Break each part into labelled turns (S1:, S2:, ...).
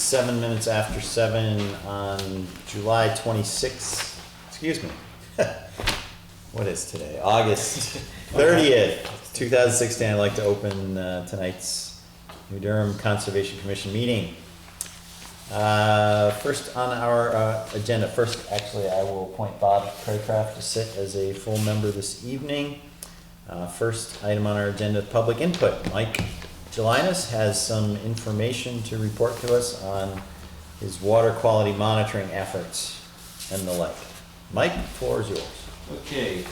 S1: 7 minutes after 7 on July 26th. Excuse me. What is today? August 30th, 2016. I'd like to open tonight's New Durham Conservation Commission meeting. First on our agenda, actually I will appoint Bob Craycraft to sit as a full member this evening. First item on our agenda, public input. Mike Gelinas has some information to report to us on his water quality monitoring efforts and the like. Mike, the floor is yours.
S2: Okay,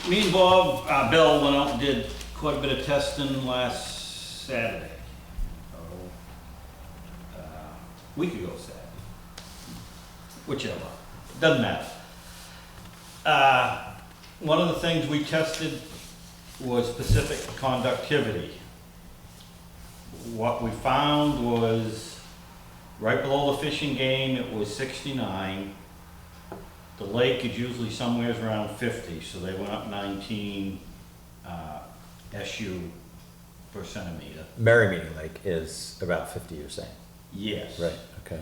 S2: me and Bob, Bill went out and did quite a bit of testing last Saturday. Week ago Saturday. Whichever, doesn't matter. One of the things we tested was specific conductivity. What we found was right below the fishing game, it was 69. The lake is usually somewhere around 50, so they went up 19 SU per centimeter.
S1: Merry Meeting Lake is about 50, you're saying?
S2: Yes.
S1: Right, okay.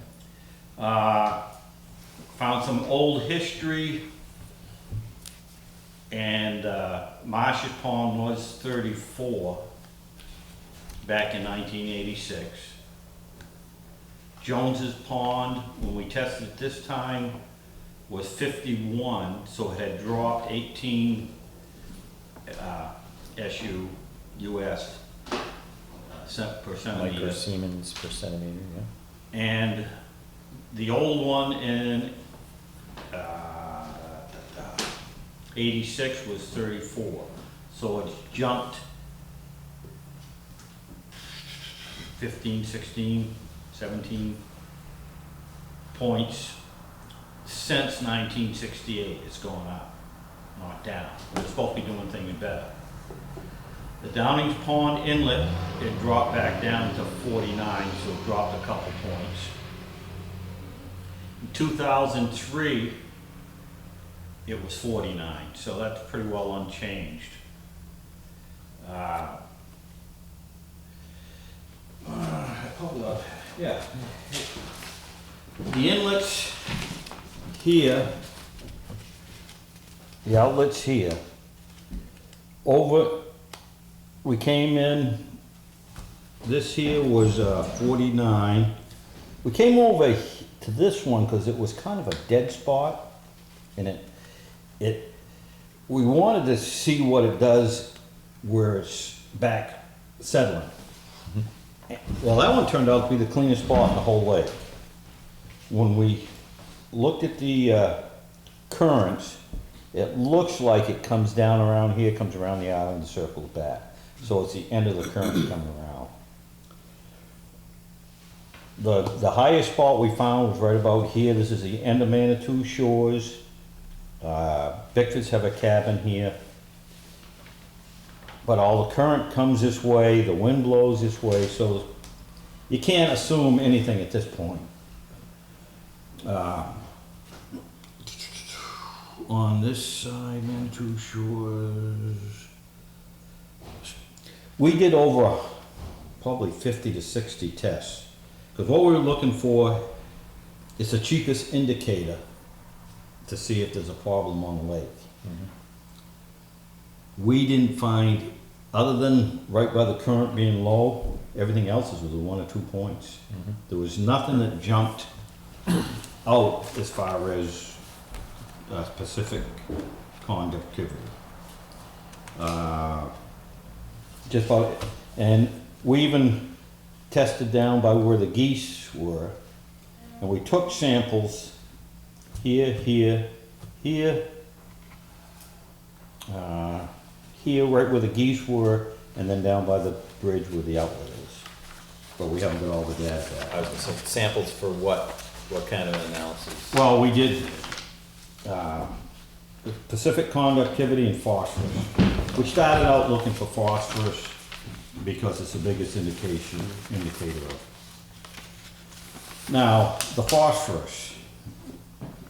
S2: Found some old history, and Marsh's Pond was 34 back in 1986. Jones's Pond, when we tested it this time, was 51, so it had dropped 18 SU US per centimeter.
S1: Microsiemens per centimeter, yeah.
S2: And the old one in 86 was 34. So it's jumped 15, 16, 17 points since 1968. It's going up, not down. We're supposed to be doing things better. The Downings Pond inlet, it dropped back down to 49, so it dropped a couple points. In 2003, it was 49, so that's pretty well unchanged. Hold up, yeah. The inlets here, the outlets here, we came in, this here was 49. We came over to this one because it was kind of a dead spot, and we wanted to see what it does where it's back settling. Well, that one turned out to be the cleanest spot in the whole lake. When we looked at the currents, it looks like it comes down around here, comes around the island, and circles back. So it's the end of the current coming around. The highest spot we found was right about here. This is the end of Manitou Shores. Bickfords have a cabin here. But all the current comes this way, the wind blows this way, so you can't assume anything at this point. On this side, Manitou Shores, we did over probably 50 to 60 tests, because what we were looking for is the cheapest indicator to see if there's a problem on the lake. Mm-hmm. We didn't find, other than right by the current being low, everything else is within 1 or 2 points. Mm-hmm. There was nothing that jumped out as far as specific conductivity. Just about, and we even tested down by where the geese were, and we took samples here, here, here, here, right where the geese were, and then down by the bridge where the outlet is. But we haven't got all the data back.
S1: I was gonna say, samples for what kind of analysis?
S2: Well, we did specific conductivity and phosphorus. We started out looking for phosphorus because it's the biggest indicator of. Now, the phosphorus.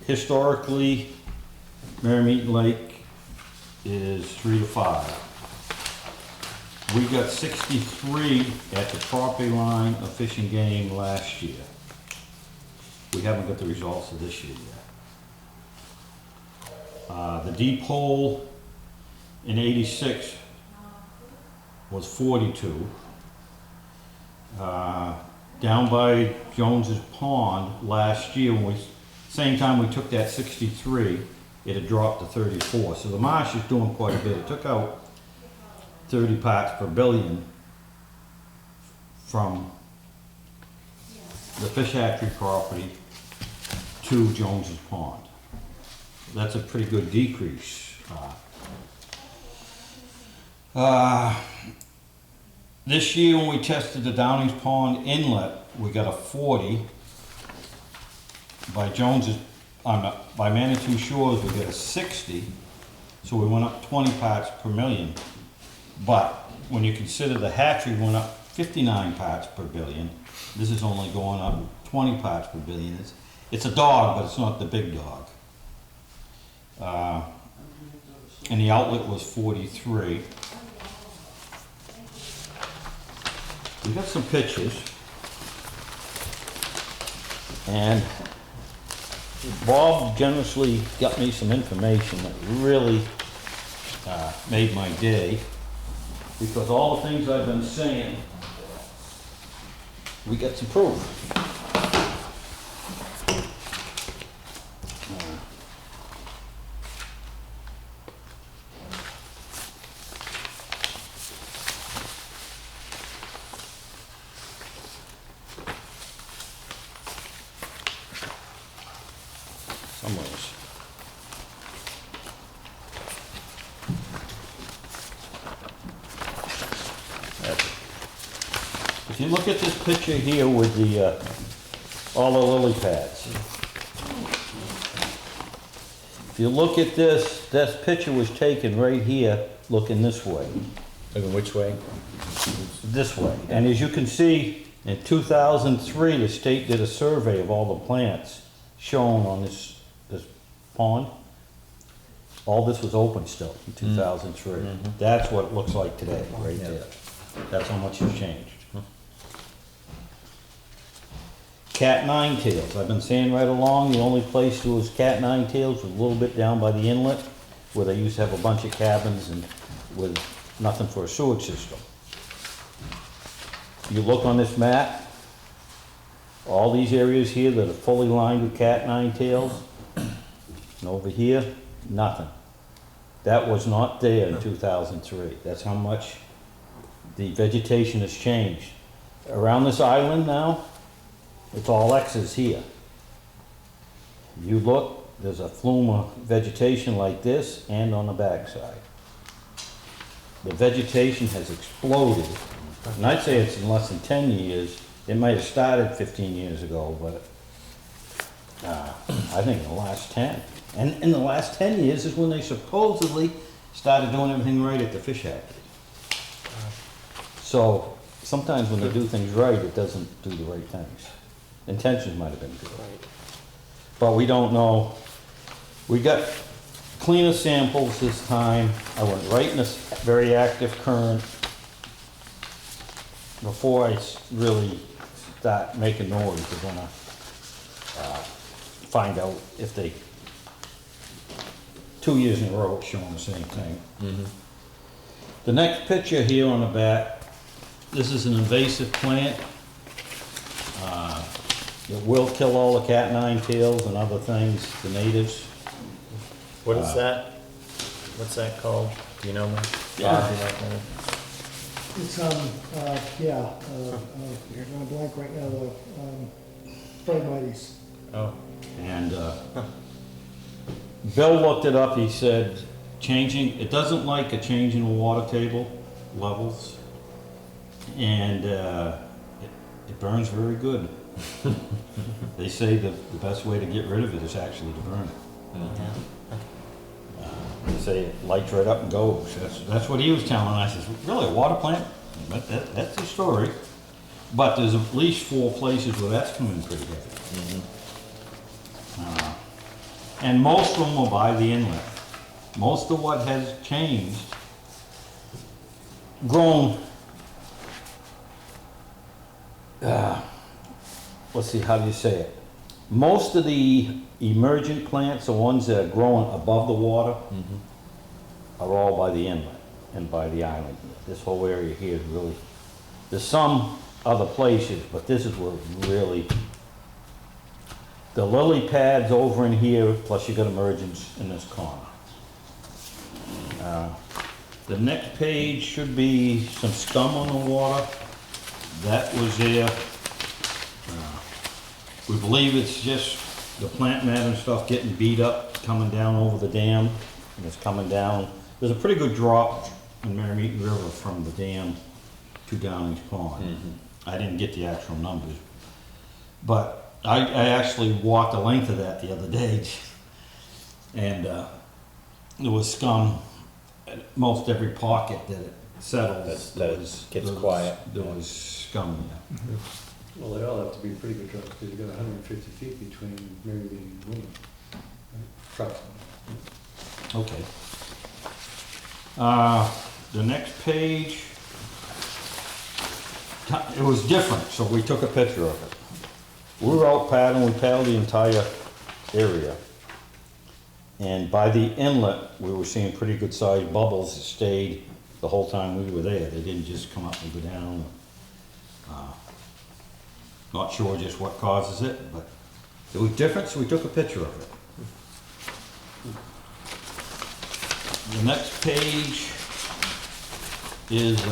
S2: Historically, Merrimack Lake is 3 to 5. We got 63 at the property line of Fish and Game last year. We haven't got the results of this year yet. The deep hole in 86 was 42. Down by Jones's Pond last year, same time we took that 63, it had dropped to 34. So the marsh is doing quite a bit. It took out 30 parts per billion from the fish hatchery property to Jones's Pond. That's a pretty good decrease. This year when we tested the Downings Pond inlet, we got a 40. By Jones's, by Manitou Shores, we got a 60. So we went up 20 parts per million. But when you consider the hatchery went up 59 parts per billion, this is only going up 20 parts per billion. It's a dog, but it's not the big dog. And the outlet was 43. We got some pictures. And Bob generously got me some information that really made my day. Because all the things I've been saying, we got some proof. Somewheres. If you look at this picture here with the all the lily pads. If you look at this picture was taken right here, looking this way.
S1: Looking which way?
S2: This way. And as you can see, in 2003, the state did a survey of all the plants shown on this pond. All this was open still in 2003. That's what it looks like today, right there. That's how much has changed. Cat nine tails. I've been saying right along, the only place there was cat nine tails was a little bit down by the inlet, where they used to have a bunch of cabins and with nothing for a sewage system. You look on this map, all these areas here that are fully lined with cat nine tails, and over here, nothing. That was not there in 2003. That's how much the vegetation has changed. Around this island now, it's all X's here. You look, there's a flume of vegetation like this and on the backside. The vegetation has exploded. And I'd say it's in less than 10 years. It might have started 15 years ago, but I think in the last 10. And in the last 10 years is when they supposedly started doing everything right at the fish hatchery. So sometimes when they do things right, it doesn't do the right things. Intentions might have been good. But we don't know. We got cleaner samples this time. I went right in a very active current before I really start making noise. We're gonna find out if they, 2 years in a row, it's showing the same thing. The next picture here on the back, this is an invasive plant. It will kill all the cat nine tails and other things, the natives.
S1: What is that? What's that called? Do you know, Mike?
S2: Yeah.
S1: Bob, do you know?
S3: It's, you're gonna blank right now, the, Phragmites.
S1: Oh,
S2: And Bill looked it up, he said, it doesn't like a change in the water table levels, and it burns very good. They say the best way to get rid of it is actually to burn it. They say it lights right up and goes. That's what he was telling us. I says, really, a water plant? That's the story. But there's at least 4 places where that's coming pretty heavy. And most of them are by the inlet. Most of what has changed grown, let's see, how do you say it? Most of the emergent plants, the ones that are growing above the water, are all by the inlet and by the island. This whole area here is really, there's some other places, but this is where really, the lily pads over in here, plus you got emergence in this corner. The next page should be some scum on the water. That was there. We believe it's just the plant matter and stuff getting beat up, coming down over the dam, and it's coming down. There's a pretty good drop in Merrimack River from the dam to Downing's Pond. I didn't get the actual numbers, but I actually walked the length of that the other day, and there was scum at most every pocket that it settles.
S1: That it gets quiet.
S2: There was scum there.
S4: Well, they all have to be pretty good trucks, because you got 150 feet between Mary Lee and William. Right? Trucks.
S2: Okay. The next page, it was different, so we took a picture of it. We were out paddling, we paddled the entire area. And by the inlet, we were seeing pretty good sized bubbles that stayed the whole time we were there. They didn't just come up and go down. Not sure just what causes it, but it was different, so we took a picture of it. The next page is,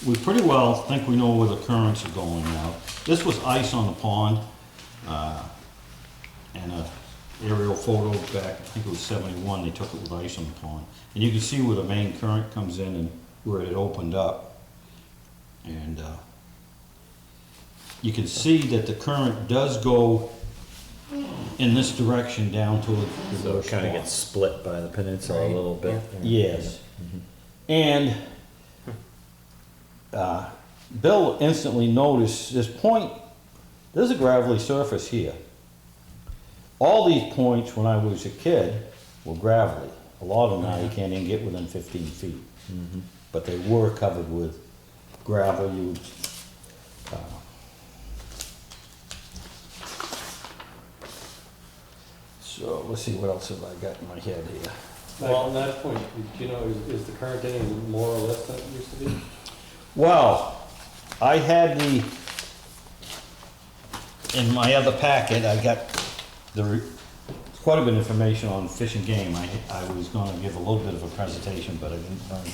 S2: we pretty well think we know where the currents are going now. This was ice on the pond, and a aerial photo back, I think it was 71, they took it with ice on the pond. And you can see where the main current comes in and where it opened up. And you can see that the current does go in this direction down to the
S1: So it kind of gets split by the peninsula a little bit.
S2: Yes. And Bill instantly noticed this point, there's a gravelly surface here. All these points when I was a kid were gravelly. A lot of them now you can't even get within 15 feet. But they were covered with gravel. So let's see, what else have I got in my head here?
S4: Well, on that point, do you know, is the current any more or less than it used to be?
S2: Well, I had in my other packet, I got quite a bit of information on Fish and Game. I was gonna give a little bit of a presentation, but I didn't learn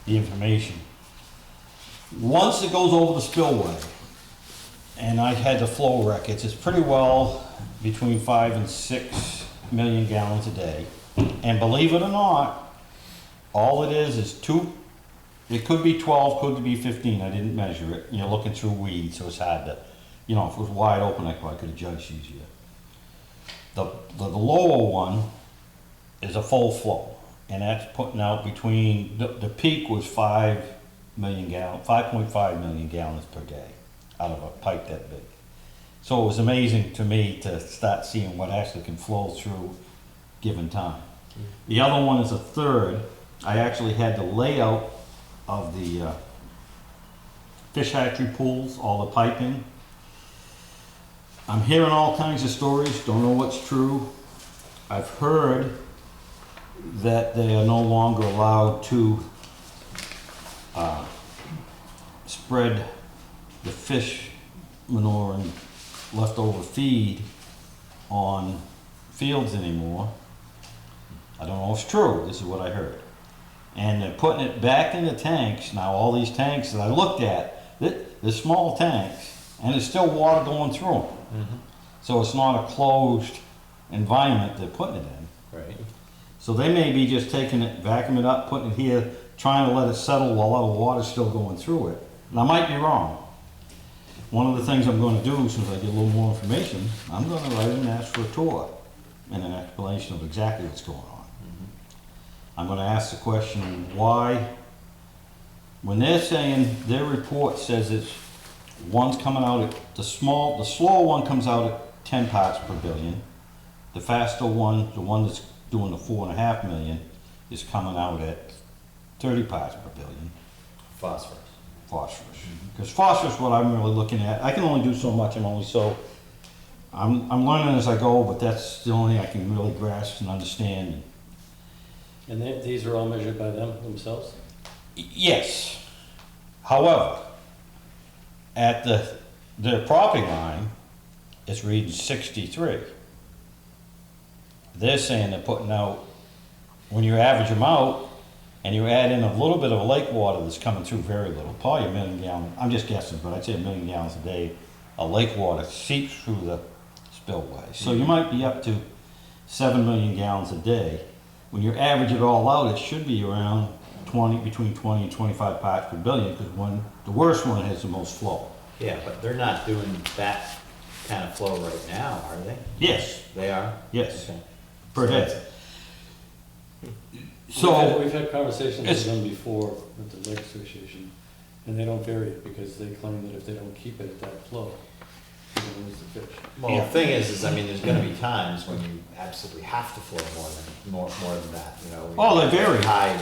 S2: the information. Once it goes over the spillway, and I had the flow records, it's pretty well between 5 and 6 million gallons a day. And believe it or not, all it is 2, it could be 12, could be 15, I didn't measure it. You're looking through weeds, so it's hard to, if it was wide open, I probably could have judged easier. The lower one is a full flow, and that's putting out between, the peak was 5.5 million gallons per day out of a pipe that big. So it was amazing to me to start seeing what actually can flow through given time. The other one is a third. I actually had the layout of the fish hatchery pools, all the piping. I'm hearing all kinds of stories, don't know what's true. I've heard that they are no longer allowed to spread the fish manure and leftover feed on fields anymore. I don't know if it's true, this is what I heard. And they're putting it back in the tanks. Now all these tanks that I looked at, they're small tanks, and there's still water going through them. So it's not a closed environment they're putting it in.
S1: Right.
S2: So they may be just taking it, vacuuming it up, putting it here, trying to let it settle while all the water's still going through it. And I might be wrong. One of the things I'm gonna do, since I get a little more information, I'm gonna write and ask for a tour and an explanation of exactly what's going on. I'm gonna ask the question, why, when they're saying, their report says it's, one's coming out at, the slower one comes out at 10 parts per billion. The faster one, the one that's doing the 4.5 million, is coming out at 30 parts per billion
S1: Phosphorus.
S2: phosphorus. Because phosphorus is what I'm really looking at. I can only do so much and only so, I'm learning as I go, but that's the only thing I can really grasp and understand.
S4: And these are all measured by them themselves?
S2: Yes. However, at their property line, it's reading 63. They're saying they're putting out, when you average them out, and you add in a little bit of lake water that's coming through very little, probably a million gallons, I'm just guessing, but I'd say a million gallons a day, of lake water seeps through the spillway. So you might be up to 7 million gallons a day. When you average it all out, it should be around between 20 and 25 parts per billion, because the worst one has the most flow.
S1: Yeah, but they're not doing that kind of flow right now, are they?
S2: Yes,
S1: They are?
S2: yes,
S1: Okay.
S2: per
S1: So
S2: day.
S1: that's-
S2: So,
S4: We've had conversations
S2: it's-
S4: with them before with the Lake Association, and they don't vary it because they claim that if they don't keep it at that flow, they're gonna lose the fish.
S1: Well, the thing is, I mean, there's gonna be times when you absolutely have to flow more than that, you know?
S2: Oh, they vary.
S1: High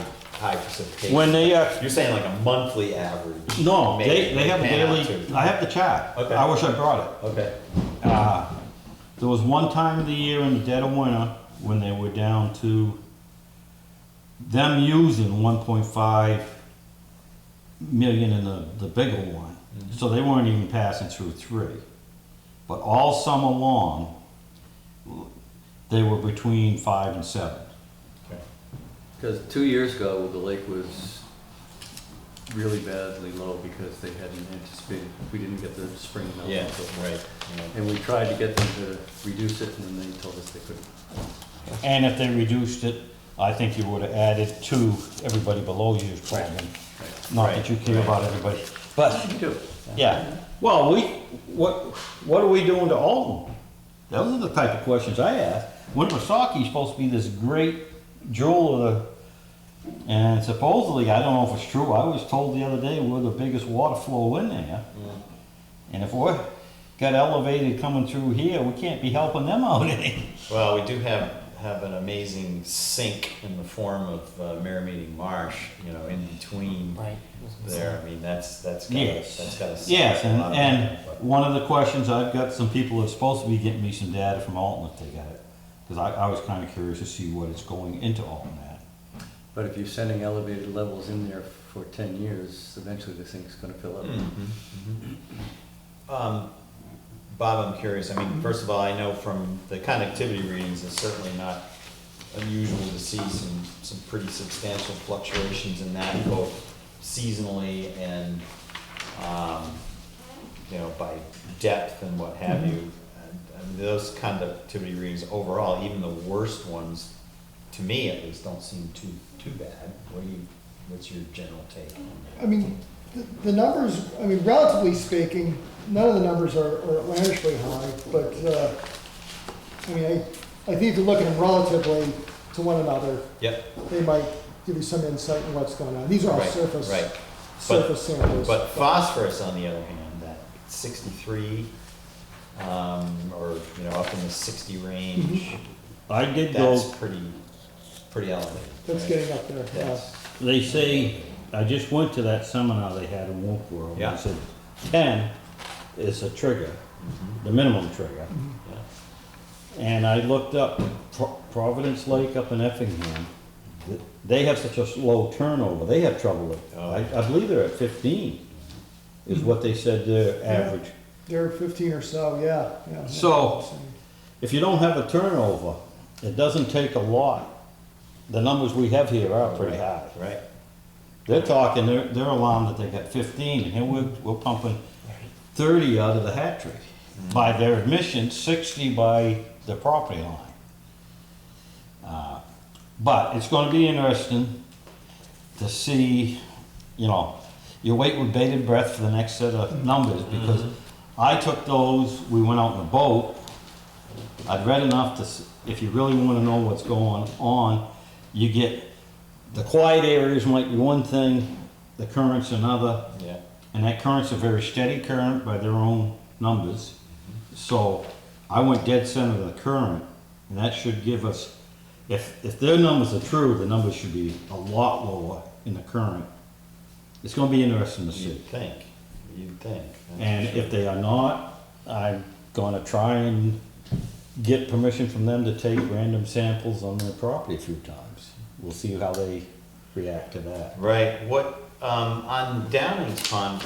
S1: precipitation.
S2: when they,
S1: You're saying like a monthly average?
S2: no,
S1: Maybe
S2: they have a
S1: pan out
S2: daily,
S1: to-
S2: I have the chart.
S1: Okay.
S2: I wish I brought it.
S1: Okay.
S2: There was one time of the year in the dead of winter when they were down to them using 1.5 million in the bigger one. So they weren't even passing through 3. But all summer long, they were between 5 and 7.
S5: Because 2 years ago, the lake was really badly low because they hadn't anticipated, we didn't get the spring melt.
S1: Yeah,
S5: and so forth.
S1: right. yeah.
S5: And we tried to get them to reduce it, and then they told us they couldn't.
S2: And if they reduced it, I think you would have added to everybody below you's problem.
S5: Right.
S2: Not that you care about everybody, but,
S5: We do.
S2: yeah. Well, what are we doing to Alton? Those are the type of questions I ask. Winnipesaukee supposed to be this great jewel of the, and supposedly, I don't know if it's true, I was told the other day we're the biggest water flow in there. And if we're, got elevated coming through here, we can't be helping them out any.
S1: Well, we do have an amazing sink in the form of Merrimack Marsh, you know, in between
S3: Right.
S1: there. I mean, that's gotta,
S2: Yes.
S1: that's gotta.
S2: Yes,
S1: save a lot of
S2: and
S1: money, but-
S2: one of the questions, I've got some people that's supposed to be getting me some data from Alton if they got it. Because I was kind of curious to see what it's going into Alton at.
S5: But if you're sending elevated levels in there for 10 years, eventually the sink's gonna fill up.
S1: Bob, I'm curious, I mean, first of all, I know from the connectivity readings, it's certainly not unusual to see some pretty substantial fluctuations in that, both seasonally and, you know, by depth and what have you. And those conductivity readings overall, even the worst ones, to me at least, don't seem too bad. What's your general take on that?
S3: I mean, the numbers, I mean, relatively speaking, none of the numbers are outlandishly high, but, I mean, I think if you look at them relatively to one another,
S1: Yep,
S3: they might give you some insight in what's going on. These are all
S1: right,
S3: surface,
S1: right.
S3: surface samples.
S1: But phosphorus, on the other hand, that 63, or, you know, up in the 60 range,
S2: I did
S1: that's
S2: go,
S1: pretty elevated.
S3: That's
S1: right?
S3: getting up there, yeah.
S1: That's,
S2: they say, I just went to that seminar they had in Wolf World.
S1: Yeah.
S2: They said 10 is a trigger, the minimum trigger.
S1: yeah.
S2: And I looked up Providence Lake up in Effingham. They have such a low turnover, they have trouble with,
S1: Oh.
S2: I believe they're at 15, is what they said their average.
S3: They're 15 or so, yeah.
S2: So- If you don't have a turnover, it doesn't take a lot. The numbers we have here are pretty high.
S1: Right,
S2: They're talking, they're alarmed that they got 15, and here we're pumping 30 out of the hat tree. By their admission, 60 by the property line. But it's gonna be interesting to see, you know, you wait with bated breath for the next set of numbers, because I took those, we went out in a boat. I'd read enough to, if you really wanna know what's going on, you get, the quiet areas might be one thing, the current's another,
S1: yeah.
S2: and that current's a very steady current by their own numbers. So I went dead center of the current, and that should give us, if their numbers are true, the numbers should be a lot lower in the current. It's gonna be interesting to see.
S1: You'd think.
S2: And if they are not, I'm gonna try and get permission from them to take random samples on their property a few times. We'll see how they react to that.
S1: Right, what, on Downing's Pond,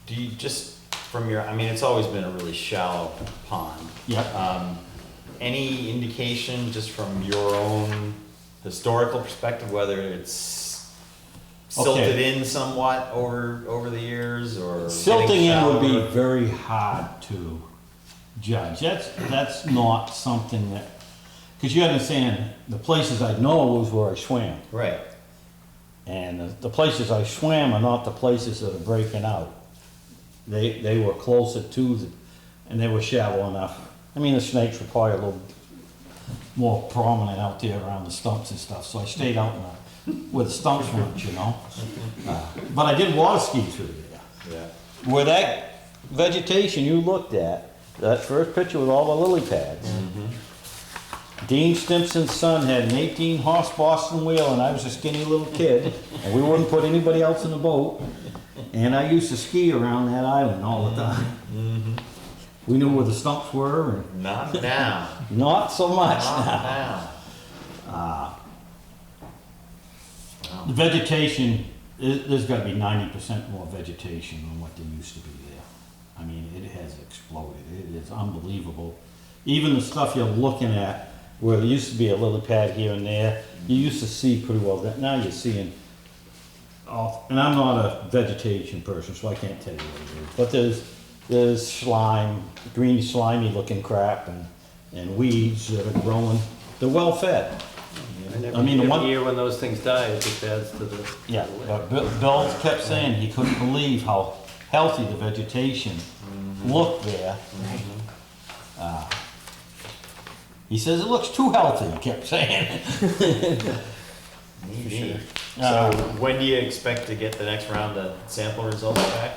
S1: do you just, from your, I mean, it's always been a really shallow pond.
S2: Yep.
S1: Any indication, just from your own historical perspective, whether it's silted
S2: Okay.
S1: in somewhat over the years, or
S2: Silting
S1: getting
S2: in would be
S1: shallower?
S2: very hard to judge. That's not something that, because you understand, the places I know was where I swam.
S1: Right,
S2: And the places I swam are not the places that are breaking out. They were closer to the, and they were shallow enough. I mean, the snakes were probably a little more prominent out there around the stumps and stuff, so I stayed out in the, where the stumps weren't, you know? But I did water ski through there.
S1: yeah.
S2: Where that vegetation you looked at, that first picture with all the lily pads. Dean Stimpson's son had an 18-horse Boston wheel, and I was a skinny little kid, and we wouldn't put anybody else in the boat. And I used to ski around that island all the time. We knew where the stumps were, and
S1: Not now,
S2: not so much
S1: not
S2: now.
S1: now.
S2: The vegetation, there's gotta be 90% more vegetation than what there used to be there. I mean, it has exploded. It is unbelievable. Even the stuff you're looking at, where there used to be a lily pad here and there, you used to see pretty well that. Now you're seeing, and I'm not a vegetation person, so I can't tell you what it is. But there's slime, green slimy looking crap and weeds that are growing. They're well fed. I mean, the
S5: Every
S2: one-
S5: year when those things die, it just adds to the.
S2: Yeah, but Bill kept saying he couldn't believe how healthy the vegetation looked there. He says it looks too healthy, he kept saying.
S1: Neat. So
S2: Uh,
S1: when do you expect to get the next round of sample results back?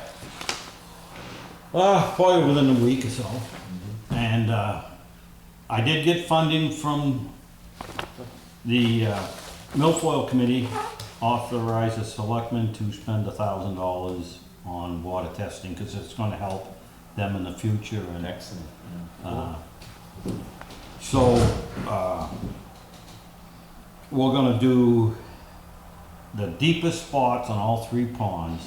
S2: Probably within a week or so. And I did get funding from the Milfoil Committee, authorized the selectmen to spend $1,000 on water testing, because it's gonna help them in the future. And
S1: Excellent.
S2: So, we're gonna do the deepest spots on all three ponds,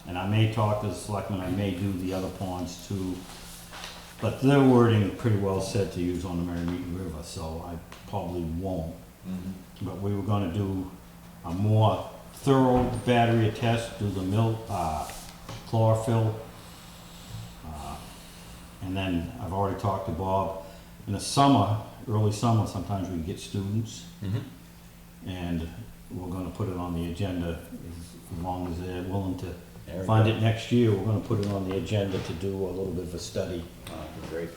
S2: and I may talk to the selectmen, I may do the other ponds too. But their wording pretty well said to use on the Merrimack River, so I probably won't. But we were gonna do a more thorough battery test, do the chlorophyll. And then I've already talked to Bob. In the summer, early summer, sometimes we get students, and we're gonna put it on the agenda as long as they're willing to
S1: There we
S2: fund
S1: go.
S2: it next year. We're gonna put it on the agenda to do a little bit of a study,
S1: Great.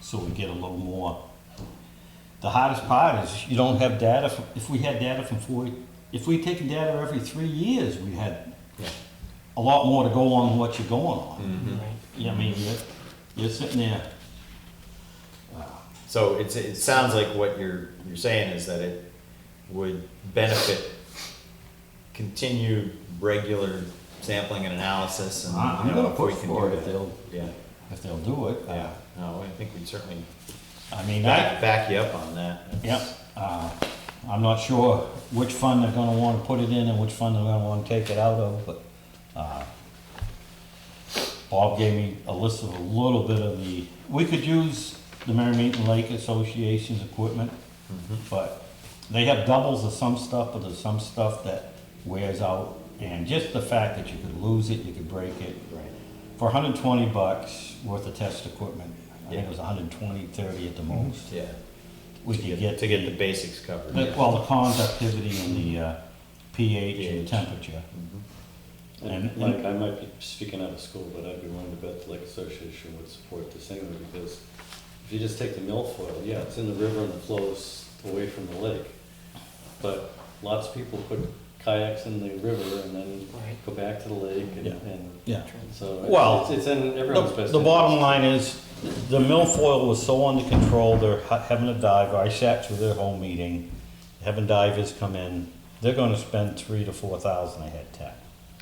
S2: so we get a little more. The hardest part is you don't have data. If we had data from if we'd taken data every 3 years, we had
S1: Yeah.
S2: a lot more to go on than what you're going on. Yeah, I mean, you're sitting there.
S1: So it sounds like what you're saying is that it would benefit continued regular sampling and analysis, and
S2: I'm
S1: you know,
S2: gonna
S1: if we
S2: push
S1: can
S2: for
S1: do
S2: it
S1: that.
S2: if they'll do it.
S1: Yeah, no, I think we'd certainly
S2: I mean,
S1: back you up on that.
S2: Yep. I'm not sure which fund they're gonna wanna put it in and which fund they're gonna wanna take it out of, but, Bob gave me a list of a little bit of we could use the Merrimack Lake Association's equipment, but they have doubles of some stuff, but there's some stuff that wears out, and just the fact that you could lose it, you could break it.
S1: Right.
S2: For $120 worth of test equipment, I think it was 120, 30 at the most,
S1: Yeah.
S2: we could get.
S1: To get the basics covered.
S2: The-
S1: yeah.
S2: Well, the conductivity and the pH and
S1: pH.
S2: temperature.
S4: And Mike, I might be speaking out of school, but I'd be willing to bet the Lake Association would support this anyway, because if you just take the milfoil, yeah, it's in the river and it flows away from the lake. But lots of people put kayaks in the river and then go back to the lake and,
S2: Yeah. Yeah.
S4: so
S2: Well,
S4: it's in everyone's best.
S2: The bottom
S4: interest.
S2: line is, the milfoil was so under control, they're having a diver, I sat through their whole meeting, having divers come in, they're gonna spend 3,000 to 4,000 ahead tech.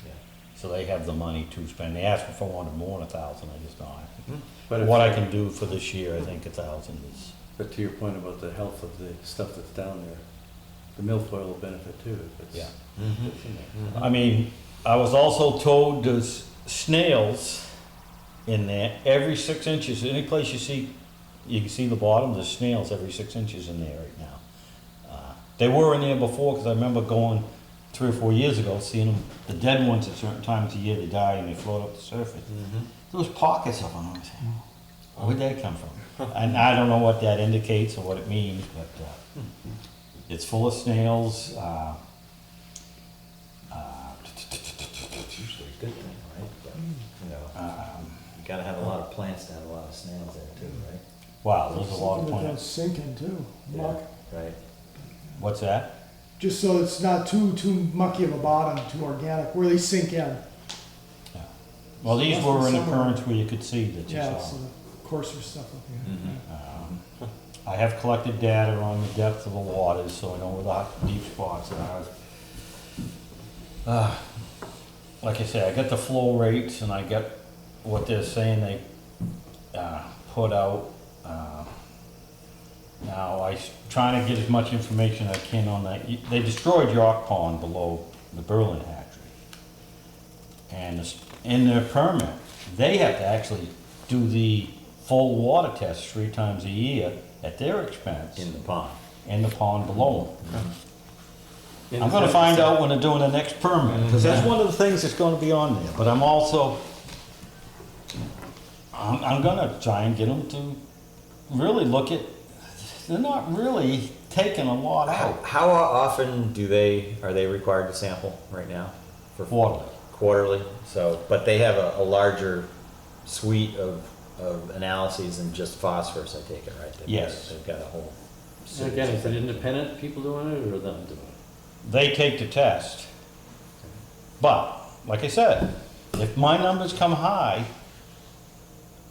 S1: Yeah.
S2: So they have the money to spend. They asked me if I wanted more than 1,000, I just don't.
S4: But if-
S2: What I can do for this year, I think 1,000 is,
S4: But to your point about the health of the stuff that's down there, the milfoil will benefit too if it's,
S2: yeah.
S1: Mm-hmm.
S4: if it's in there.
S2: I mean, I was also told there's snails in there every 6 inches. Any place you can see the bottom, there's snails every 6 inches in there right now. They were in there before, because I remember going 3 or 4 years ago, seeing them, the dead ones at certain times of year, they die and they float up the surface. There was pockets of them. I was saying, where'd they come from? And I don't know what that indicates or what it means, but it's full of snails.
S1: It's usually a good thing, right? But, you know, you gotta have a lot of plants to have a lot of snails there too, right?
S2: Wow, there's a lot of
S3: Something that
S2: plants.
S3: don't sink in too,
S1: Yeah,
S3: muck.
S1: right.
S2: What's that?
S3: Just so it's not too mucky of a bottom, too organic, where they sink in.
S2: Yeah. Well, these
S3: Must be
S2: were in
S3: somewhere.
S2: occurrence where you could see that you
S3: Yeah,
S2: saw.
S3: so the coarser stuff up here.
S2: I have collected data on the depth of the waters, so I know where the hot, deep spots are. Like I say, I got the flow rates and I got what they're saying they put out. Now, trying to get as much information as I can on that. They destroyed York Pond below the Berlin hatchery. And in their permit, they have to actually do the full water test 3 times a year at their expense
S1: In the pond.
S2: in the pond below them. I'm gonna find out when they're doing the next permit, because that's one of the things that's gonna be on there, but I'm also, I'm gonna try and get them to really look at, they're not really taking a lot out
S1: How often are they required to sample right now? For
S2: quarterly.
S1: quarterly, so, but they have a larger suite of analyses than just phosphorus, I take it, right?
S2: Yes.
S1: They've got a whole.
S4: And again, is it independent people doing it or them doing it?
S2: They take the test. But, like I said, if my numbers come high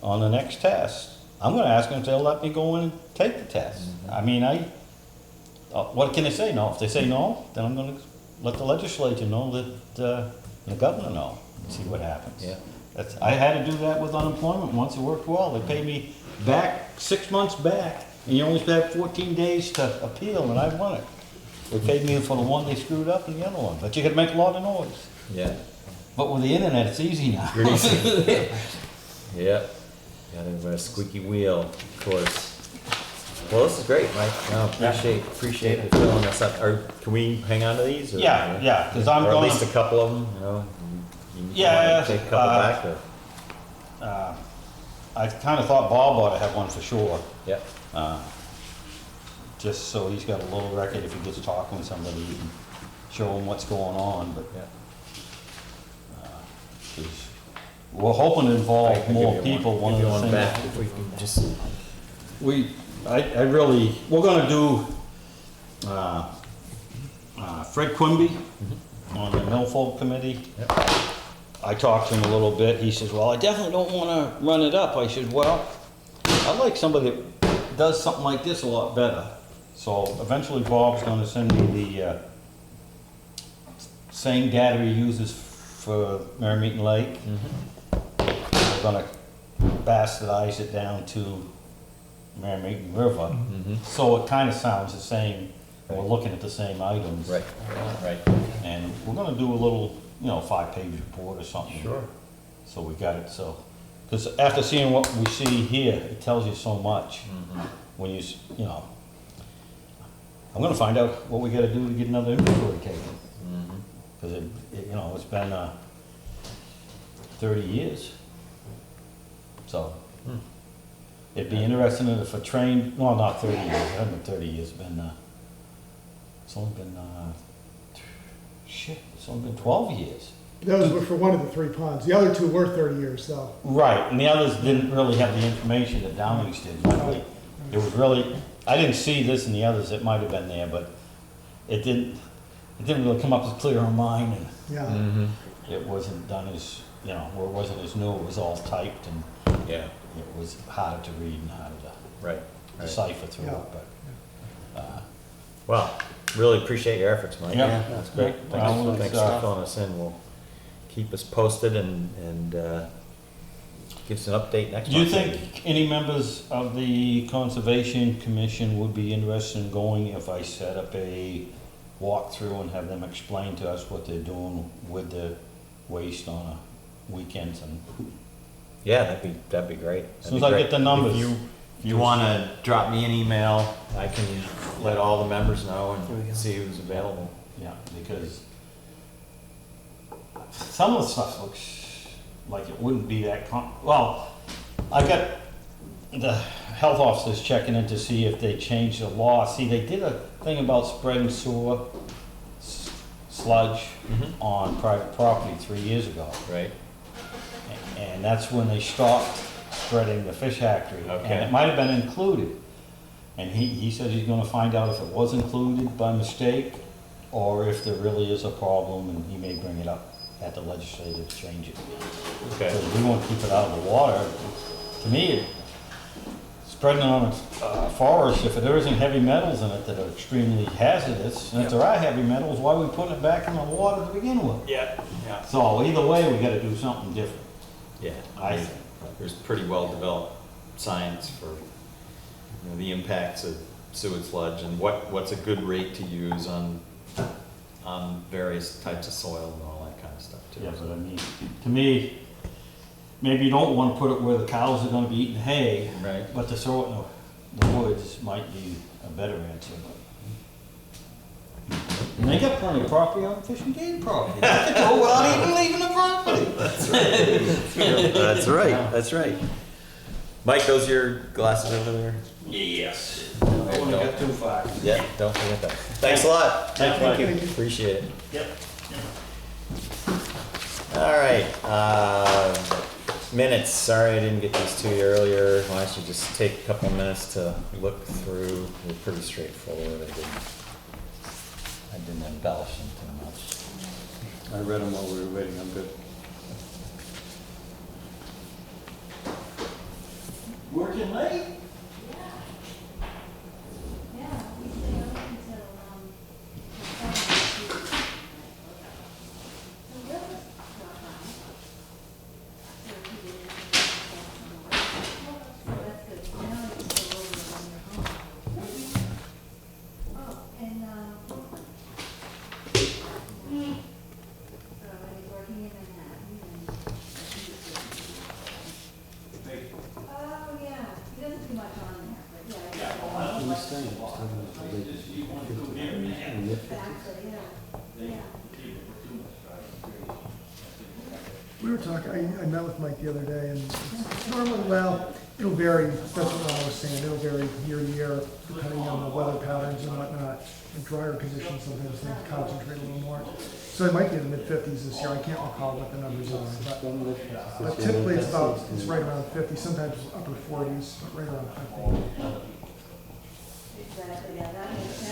S2: on the next test, I'm gonna ask them if they'll let me go in and take the test. I mean, what can they say? No. If they say no, then I'm gonna let the legislature know that, the governor know, and see what happens.
S1: Yeah.
S2: I had to do that with unemployment once, it worked well. They paid me back 6 months back, and you only have 14 days to appeal, and I won it. They paid me for the one they screwed up and the other one, but you could make a lot of noise.
S1: Yeah.
S2: But with the internet, it's easy now.
S1: Pretty easy. Yeah. Got a squeaky wheel, of course. Well, this is great, Mike. No, appreciate it filling us up. Can we hang on to these? Or,
S2: Yeah, 'cause I'm
S1: or
S2: gonna-
S1: at least a couple of them, you know? You
S2: Yeah,
S1: wanna take a couple back, or?
S2: I kinda thought Bob ought to have one for sure,
S1: Yep.
S2: just so he's got a little record if he gets talking with somebody, you can show him what's going on, but,
S1: Yeah.
S2: 'cause we're hoping to
S1: I
S2: involve
S1: can
S2: more
S1: give you
S2: people.
S1: one.
S2: One of
S1: Give
S2: the
S1: you one
S2: things.
S1: back if we can just.
S2: We're gonna do, Fred Quimby on the Milfold Committee.
S1: Yep.
S2: I talked to him a little bit, he says, well, I definitely don't wanna run it up. I said, well, I like somebody that does something like this a lot better. So eventually Bob's gonna send me the, same data he uses for Merrimack Lake. We're gonna bastardize it down to Merrimack River. So it kinda sounds the same, and we're looking at the same items.
S1: Right, right.
S2: And we're gonna do a little, 5-page report or something.
S1: Sure.
S2: So we got it, because after seeing what we see here, it tells you so much. When I'm gonna find out what we gotta do to get another inventory taken. Because it's been 30 years. So, it'd be interesting if a trained, well, not 30 years, it hasn't been 30 years, it's only been, it's only been 12 years.
S3: Those were for one of the 3 ponds. The other 2 were 30 years, though.
S2: Right, and the others didn't really have the information that Downings did. It was really, I didn't see this in the others, it might have been there, but it didn't really come up as clear on mine, and
S3: Yeah.
S2: it wasn't done as, it wasn't as new, it was all typed, and
S1: Yeah,
S2: it was harder to read and harder to
S1: right.
S2: decipher through
S3: Yeah.
S2: it, but,
S1: Well, really appreciate your efforts, Mike.
S2: Yeah.
S1: That's great.
S2: Well, it's,
S1: Thanks for filling us in. We'll keep us posted and give us an update next
S2: Do you
S1: month.
S2: think any members of the Conservation Commission would be interested in going if I set up a walkthrough and have them explain to us what they're doing with the waste on a weekends and
S1: Yeah, that'd be great.
S2: as soon as I get the numbers.
S1: If you wanna drop me an email, I can let all the members know and see who's available.
S2: Yeah, because some of the stuff looks like it wouldn't be that well, I got the health officers checking in to see if they changed the law. See, they did a thing about spreading sewer sludge on private property 3 years ago.
S1: Right?
S2: And that's when they stopped spreading the fish hatchery.
S1: Okay.
S2: And it might have been included. And he said he's gonna find out if it was included by mistake or if there really is a problem, and he may bring it up at the legislature to change it.
S1: Okay.
S2: Because we want to keep it out of the water. To me, spreading on a forest, if there isn't heavy metals in it that are extremely hazardous, and if there are heavy metals, why are we putting it back in the water to begin with?
S1: Yeah. Yeah.
S2: So either way, we gotta do something different,
S1: Yeah.
S2: I think.
S1: There's pretty well-developed science for the impacts of sewage sludge and what's a good rate to use on various types of soil and all that kind of stuff too.
S2: Yeah, but I mean, to me, maybe you don't wanna put it where the cows are gonna be eating hay,
S1: Right.
S2: but to throw it in the woods might be a better answer, but. And they got plenty of property on Fish and Game property. They can go without even leaving the property.
S1: That's right, that's right. Mike, those are your glasses over there?
S2: Yes. I only got 2 5.
S1: Yeah, don't forget that. Thanks a lot.
S2: Thank you.
S1: Appreciate it.
S2: Yep.
S1: All right, minutes, sorry I didn't get these to you earlier. Why don't you just take a couple minutes to look through, they're pretty straightforward. I didn't embellish them too much.
S4: I read them while we were waiting, I'm good.
S2: Working late?
S6: Yeah, we stay open until, so that was not fun. So we did it. So that's good. Now you can go over on your own. Oh, and, so he's working in Manhattan and. Oh, yeah, he doesn't do much on there, but yeah.
S4: Who was saying? I was talking about the lake.
S6: Exactly, yeah, yeah.
S3: We were talking, I met with Mike the other day, and it's normally, well, it'll vary, that's what I was saying, it'll vary year to year, depending on the weather patterns and whatnot. In drier conditions, sometimes things concentrate a little more. So it might be in the mid-50s this year, I can't recall what the numbers are, but typically it's right around 50, sometimes upper 40s, but right around 50.
S6: Exactly, yeah, that makes a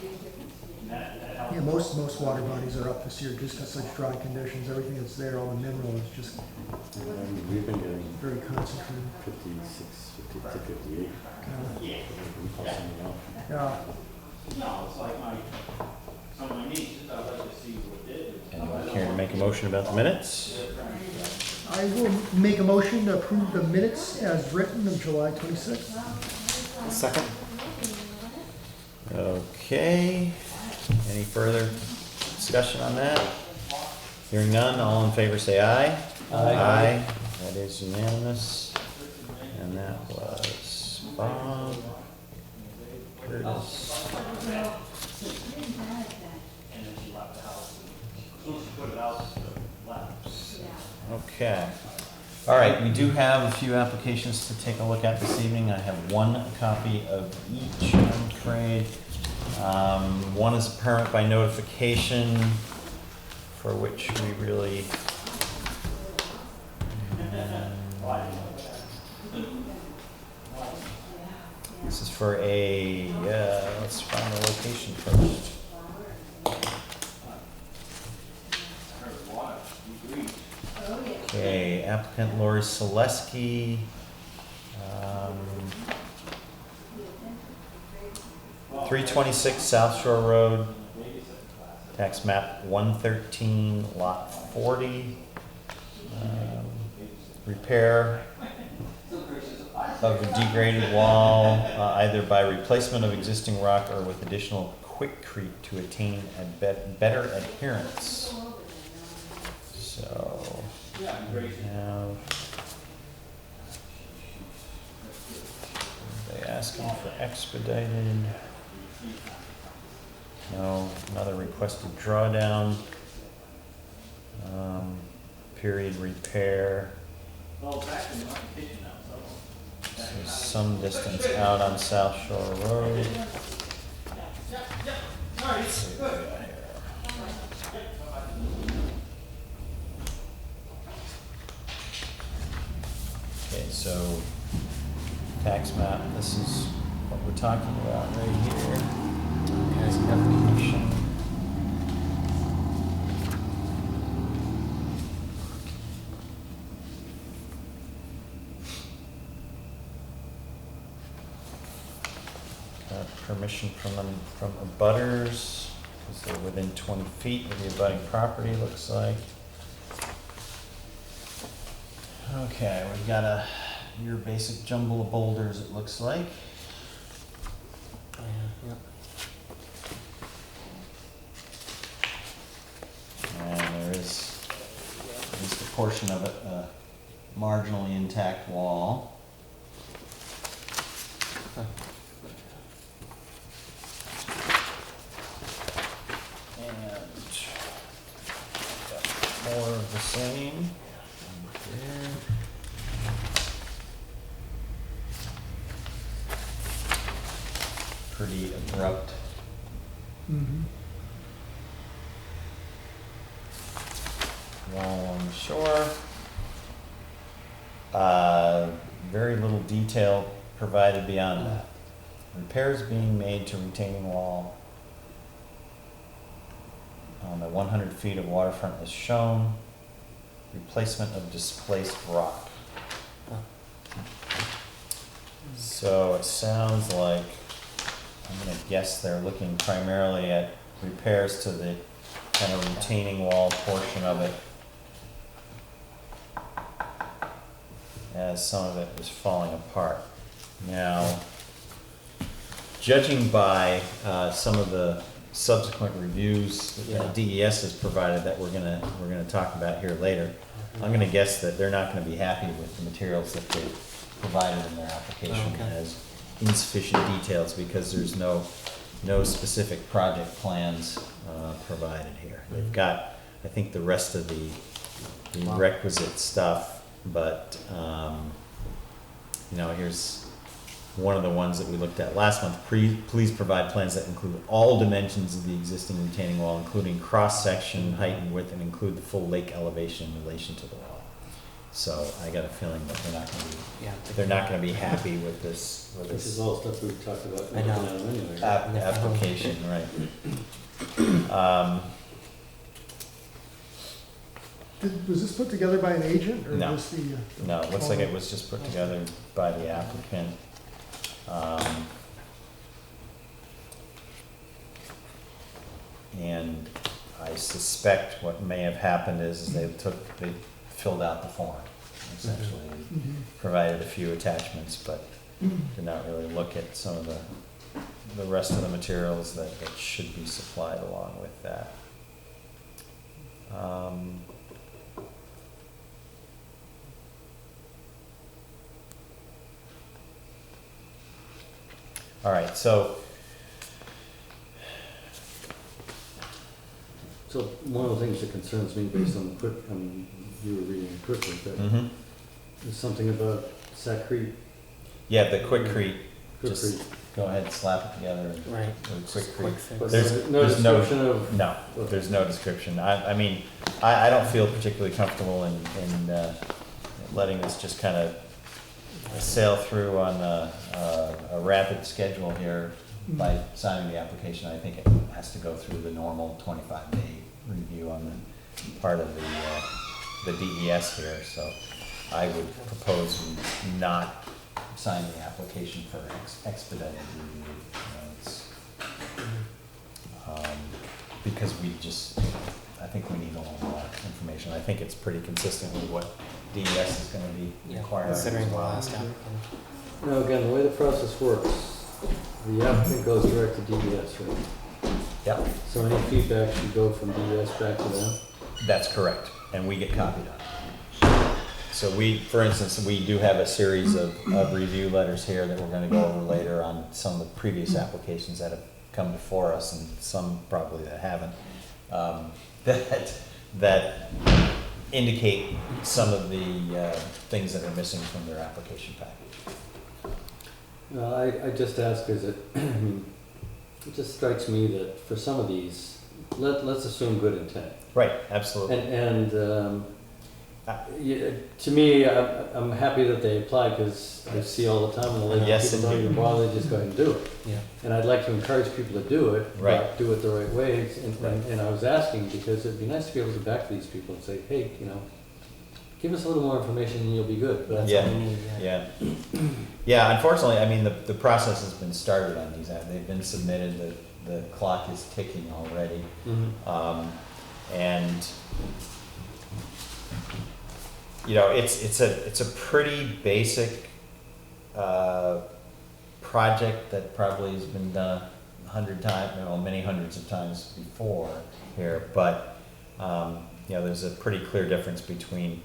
S6: huge difference.
S3: Yeah, most water bodies are up this year just because such dry conditions, everything that's there, all the mineral is just
S4: We've been getting
S3: very concentrated.
S4: 56, 50 to 58.
S3: Yeah.
S2: No, it's like some of my nieces, I'd like to see what they do.
S1: Anyone care to make a motion about the minutes?
S3: I will make a motion to approve the minutes as written of July 26th.
S1: Second. Okay, any further discussion on that? Hearing none, all in favor say aye. Aye. That is unanimous. And that was Bob, Curtis. Okay. All right, we do have a few applications to take a look at this evening. I have one copy of each, I'm afraid. One is a permit by notification, for which we really. This is for a, let's find the location first. Okay, applicant Lori Selesky. 326 South Shore Road, tax map 113, lot 40. Repair of a degraded wall, either by replacement of existing rock or with additional quickcrete to attain a better adherence. So, we have, they asking for expedited. No, another requested drawdown. Period repair. So some distance out on South Shore Road. Let's see what we got here. Okay, so tax map, this is what we're talking about right here. Application. Permission from abutters, because they're within 20 feet of the abutting property, looks like. Okay, we've got your basic jumble of boulders, it looks like. And there is at least a portion of it, a marginally intact wall. More of the same. There. Pretty abrupt.
S3: Mm-hmm.
S1: Wall on the shore. Very little detail provided beyond that. Repairs being made to retaining wall on the 100 feet of waterfront as shown. Replacement of displaced rock. So it sounds like, I'm gonna guess they're looking primarily at repairs to the kind of retaining wall portion of it, as some of it is falling apart. Now, judging by some of the subsequent reviews that DES has provided that we're gonna talk about here later, I'm gonna guess that they're not gonna be happy with the materials that they provided in their application as insufficient details, because there's no specific project plans provided here. They've got, I think, the rest of the requisite stuff, but here's one of the ones that we looked at last month. Please provide plans that include all dimensions of the existing retaining wall, including cross-section, height and width, and include the full lake elevation in relation to the wall. So I got a feeling that they're not gonna be happy with this,
S4: This is all stuff we've talked about.
S5: I know.
S4: Anyway.
S1: application, right?
S3: Was this put together by an agent, or
S1: No.
S3: was the?
S1: No, it looks like it was just put together by the applicant. And I suspect what may have happened is they filled out the form, essentially,
S3: Mhm.
S1: provided a few attachments, but did not really look at some of the rest of the materials that should be supplied along with that. All right, so
S4: So one of the things that concerns me based on the quick, you were reading it quickly, but
S1: mhm.
S4: there's something about Sac-Crete.
S1: Yeah, the quickcrete, just
S4: Quickcrete.
S1: go ahead and slap it together.
S5: Right.
S1: With quickcrete.
S4: But
S1: There's
S4: no
S1: no-
S4: description of.
S1: No, there's no description. I mean, I don't feel particularly comfortable in letting this just kind of sail through on a rapid schedule here by signing the application. I think it has to go through the normal 25-day review on the part of the DES here. So I would propose we not sign the application for expedited review. It's because I think we need a little more information. I think it's pretty consistent with what DES is gonna be
S7: Yeah,
S1: requiring as
S7: considering the
S1: well.
S7: last applicant.
S4: Now, again, the way the process works, the applicant goes direct to DES, right?
S1: Yep,
S4: So any feedback should go from DES back to them?
S1: that's correct, and we get copied on it. So we, for instance, we do have a series of review letters here that we're gonna go over later on some of the previous applications that have come before us, and some probably that haven't, that indicate some of the things that are missing from their application package.
S4: No, I just ask because it, it just strikes me that for some of these, let's assume good intent.
S1: Right, absolutely.
S4: To me, I'm happy that they apply because I see all the time in the lake,
S1: Yes,
S4: people don't
S1: indeed.
S4: even bother, they just go ahead and do it.
S7: Yeah.
S4: And I'd like to encourage people to do it,
S1: Right.
S4: but do it the right way.
S1: Right.
S4: And I was asking because it'd be nice to be able to go back to these people and say, hey, give us a little more information and you'll be good. But
S7: That's
S1: Yeah.
S7: all we need,
S1: Yeah. Yeah, unfortunately, I mean, the process has been started on these, they've been submitted, the clock is ticking already.
S4: Mhm.
S1: And, it's a pretty basic, project that probably has been done 100 times, many hundreds of times before here, but, there's a pretty clear difference between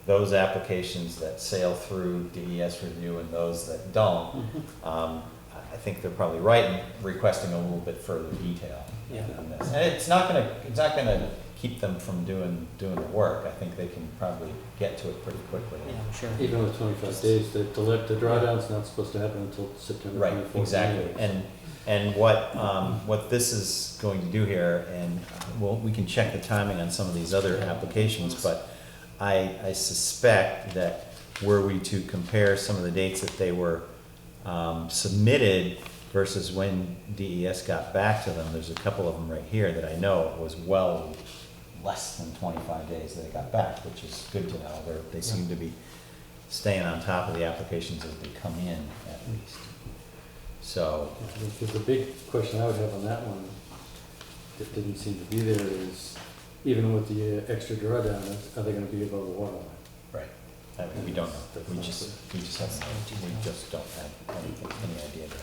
S1: those applications that sail through DES review and those that don't. I think they're probably right in requesting a little bit further detail
S7: Yeah.
S1: on this. And it's not gonna keep them from doing the work. I think they can probably get to it pretty quickly.
S7: Yeah, I'm sure.
S4: Even with 25 days, the drawdown's not supposed to happen until September 24th.
S1: Right, exactly. And what this is going to do here, and we can check the timing on some of these other applications, but I suspect that were we to compare some of the dates that they were submitted versus when DES got back to them, there's a couple of them right here that I know was well less than 25 days that they got back, which is good to know. They seem to be staying on top of the applications as they come in, at least. So,
S4: Because the big question I would have on that one, that didn't seem to be there, is even with the extra drawdown, are they gonna be above the water line?
S1: right, we don't know, we just don't have any idea there.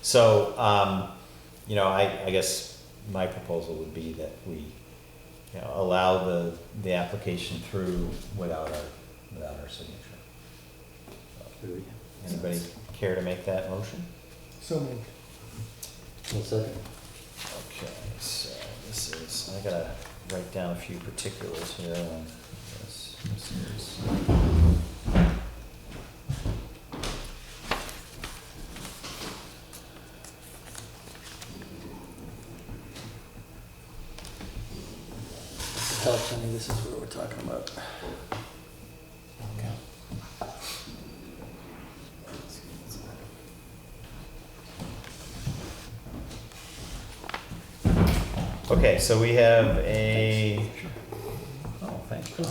S1: So, I guess my proposal would be that we, allow the application through without our signature.
S4: Do we?
S1: Anybody care to make that motion?
S3: So moved.
S4: One second.
S1: Okay, so I gotta write down a few particulars here on this. This is.
S4: Helps, I mean, this is what we're talking about.
S1: Okay, so we have a, oh, thanks.
S7: Okay,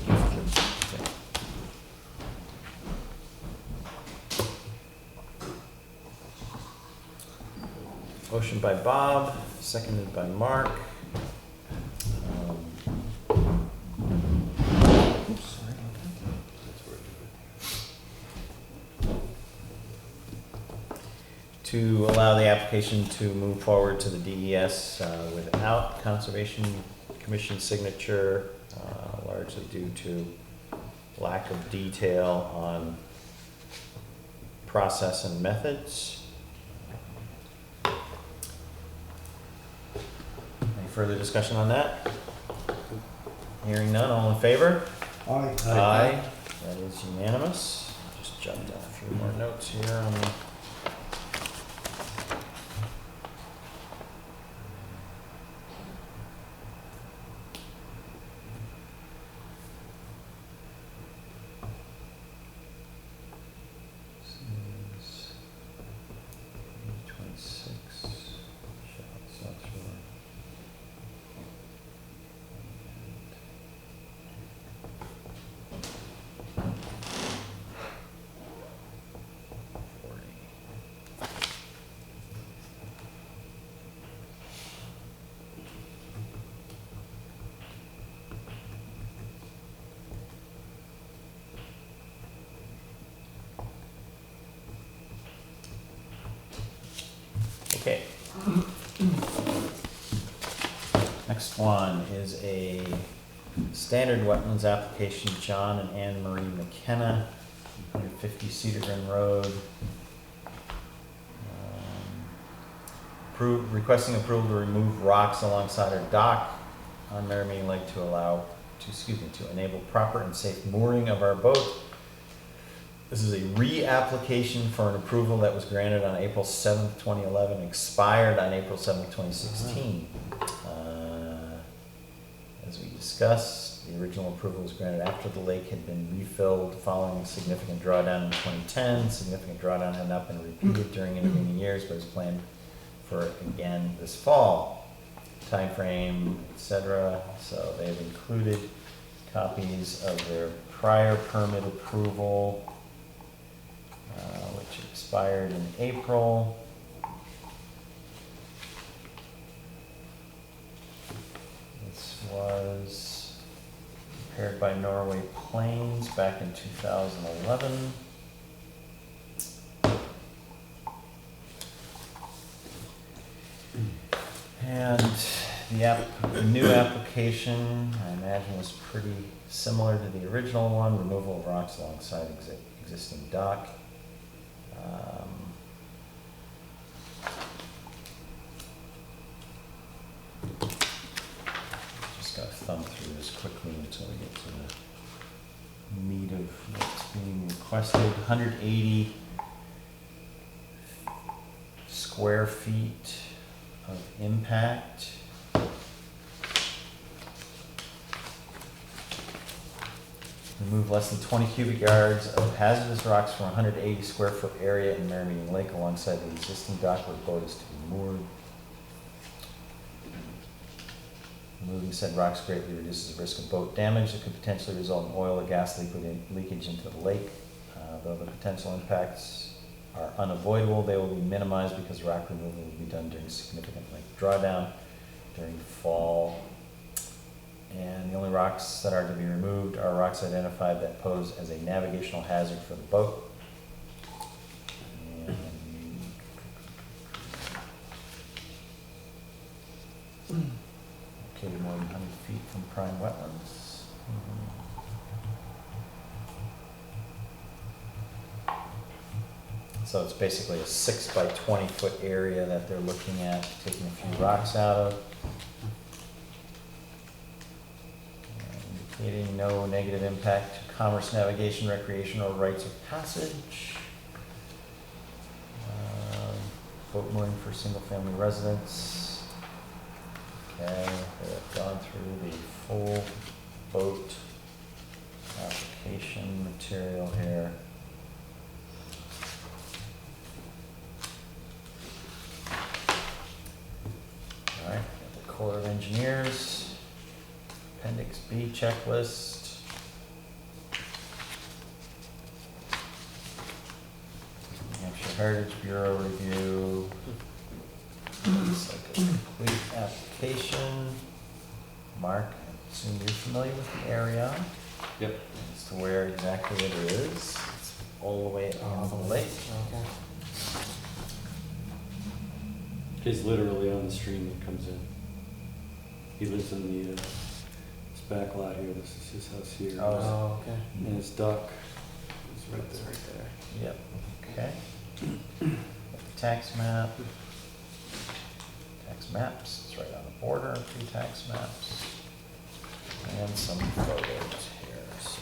S7: thank you.
S1: Motion by Bob, seconded by Mark. Oops, sorry about that. To allow the application to move forward to the DES without Conservation Commission signature, largely due to lack of detail on process and methods. Any further discussion on that? Hearing none, all in favor?
S3: Aye.
S1: Aye. That is unanimous. Just jot down a few more notes here on the. Says 26. South Shore. next one is a standard wetlands application, John and Anne Marie McKenna, 150 Cedar Glen Road. Requesting approval to remove rocks alongside our dock on Merrimack Lake to enable proper and safe mooring of our boat. This is a reapplication for an approval that was granted on April 7th, 2011, expired on April 7th, 2016. As we discussed, the original approval was granted after the lake had been refilled following a significant drawdown in 2010. Significant drawdown had not been repeated during intervening years, but is planned for again this fall. Timeframe, etc. So they've included copies of their prior permit approval, which expired in April. This was prepared by Norway Plains back in 2011. And the new application, I imagine, was pretty similar to the original one, removal of rocks alongside existing dock. Just gotta thumb through this quickly until we get to the meat of what's being requested. 180 square feet of impact. Remove less than 20 cubic yards of hazardous rocks from a 180 square foot area in Merrimack Lake alongside the existing dock where the boat is to be moored. Removing said rocks greatly reduces the risk of boat damage that could potentially result in oil or gas leakage into the lake. Though the potential impacts are unavoidable, they will be minimized because rock removal will be done during significant lake drawdown during the fall. And the only rocks that are to be removed are rocks identified that pose as a navigational hazard for the boat. And located more than 100 feet from prime wetlands. So it's basically a 6 by 20 foot area that they're looking at, taking a few rocks out of. Indicating no negative impact to commerce, navigation, recreation, or rights of passage. Boat mooring for single-family residents. Okay, they've gone through the full boat application material here. All right, got the Corps of Engineers. Appendix B checklist. New Hampshire Heritage Bureau review. Looks like a complete application. Mark, I assume you're familiar with the area.
S4: Yep.
S1: As to where exactly it is. It's all the way on the lake.
S7: Okay.
S4: He's literally on the stream that comes in. He lives in the, this back lot here, this is his house here.
S7: Oh, okay.
S4: And his dock is right there.
S1: Yep, okay. Got the tax map. Tax maps, it's right on the border, a few tax maps. And some photos here, so.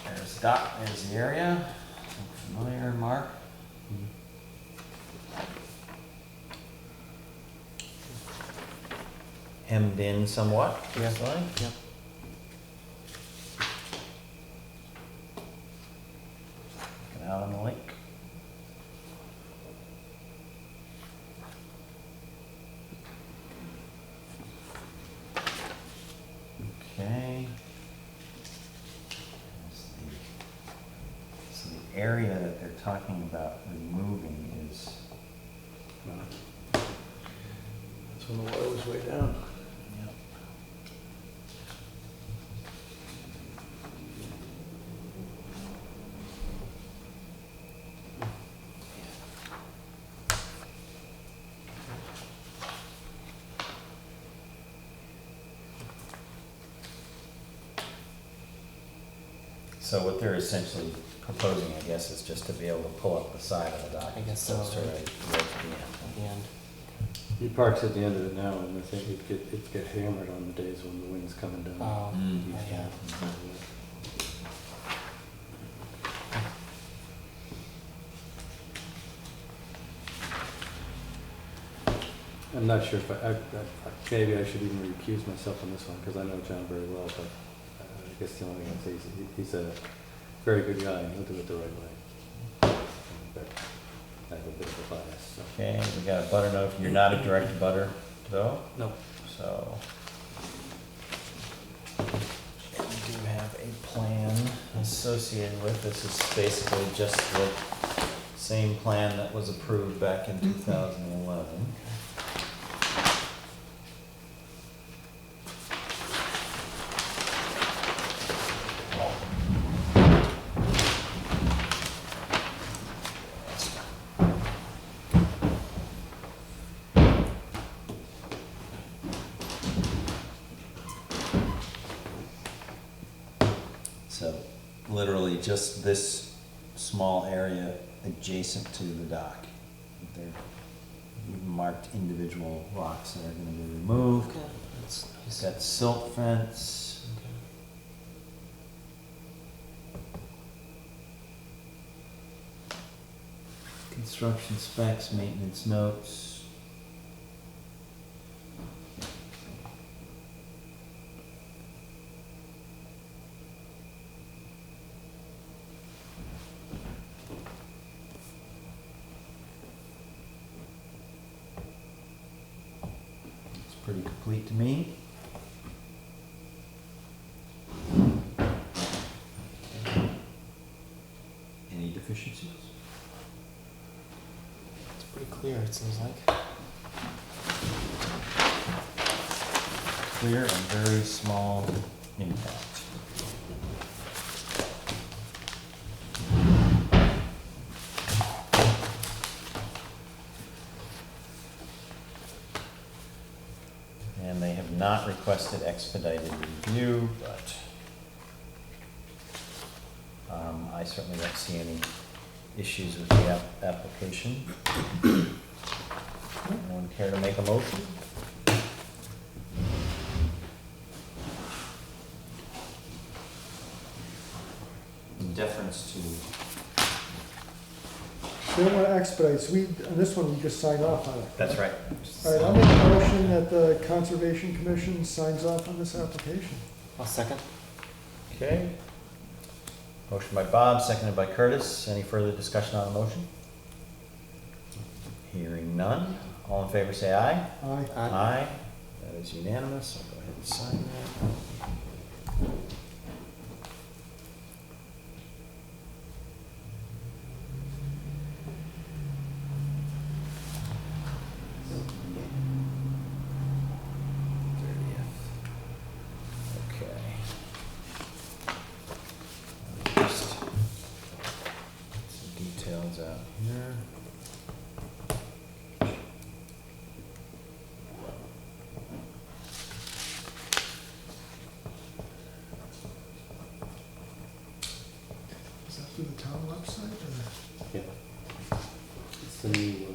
S1: There's the dock, there's the area. Look familiar, Mark? Hemmed in somewhat,
S7: Yeah.
S1: looks like.
S7: Yep.
S1: Looking out on the lake. Okay. So the area that they're talking about removing is,
S5: That's when the water was way down.
S1: yep. So what they're essentially proposing, I guess, is just to be able to pull up the side of the dock.
S7: I guess so,
S1: Closer,
S7: right.
S1: right to the end.
S7: At the end.
S4: He parks at the end of it now, and I think it get hammered on the days when the wind's coming down.
S7: Oh, yeah.
S4: I'm not sure if maybe I should even recuse myself on this one, because I know John very well, but I guess the only thing I'd say is he's a very good guy, and he'll do it the right way. But I have a bit of a bias, so.
S1: Okay, we got a butter note. You're not a direct butter, though,
S4: No.
S1: so. We do have a plan associated with this. Is basically just the same plan that was approved back in 2011. So literally just this small area adjacent to the dock. We've marked individual rocks that are gonna be removed.
S7: Okay, that's
S1: It's
S7: nice.
S1: got silt fence. Construction specs, maintenance notes. It's pretty complete to me. Any deficiencies?
S7: It's pretty clear, it seems like.
S1: Clear and very small impact. And they have not requested expedited review, but I certainly don't see any issues with the application. Anyone care to make a motion? In deference to,
S3: They don't want to expedite, so on this one, we just sign off on it.
S1: that's right.
S3: All right, I'll make a motion that the Conservation Commission signs off on this application.
S7: I'll second.
S1: Okay. Motion by Bob, seconded by Curtis. Any further discussion on the motion? Hearing none. All in favor say aye.
S3: Aye.
S1: Aye. That is unanimous. I'll go ahead and sign that. Okay. Just some details out here.
S3: Is that through the town website or
S4: Yeah. It's the new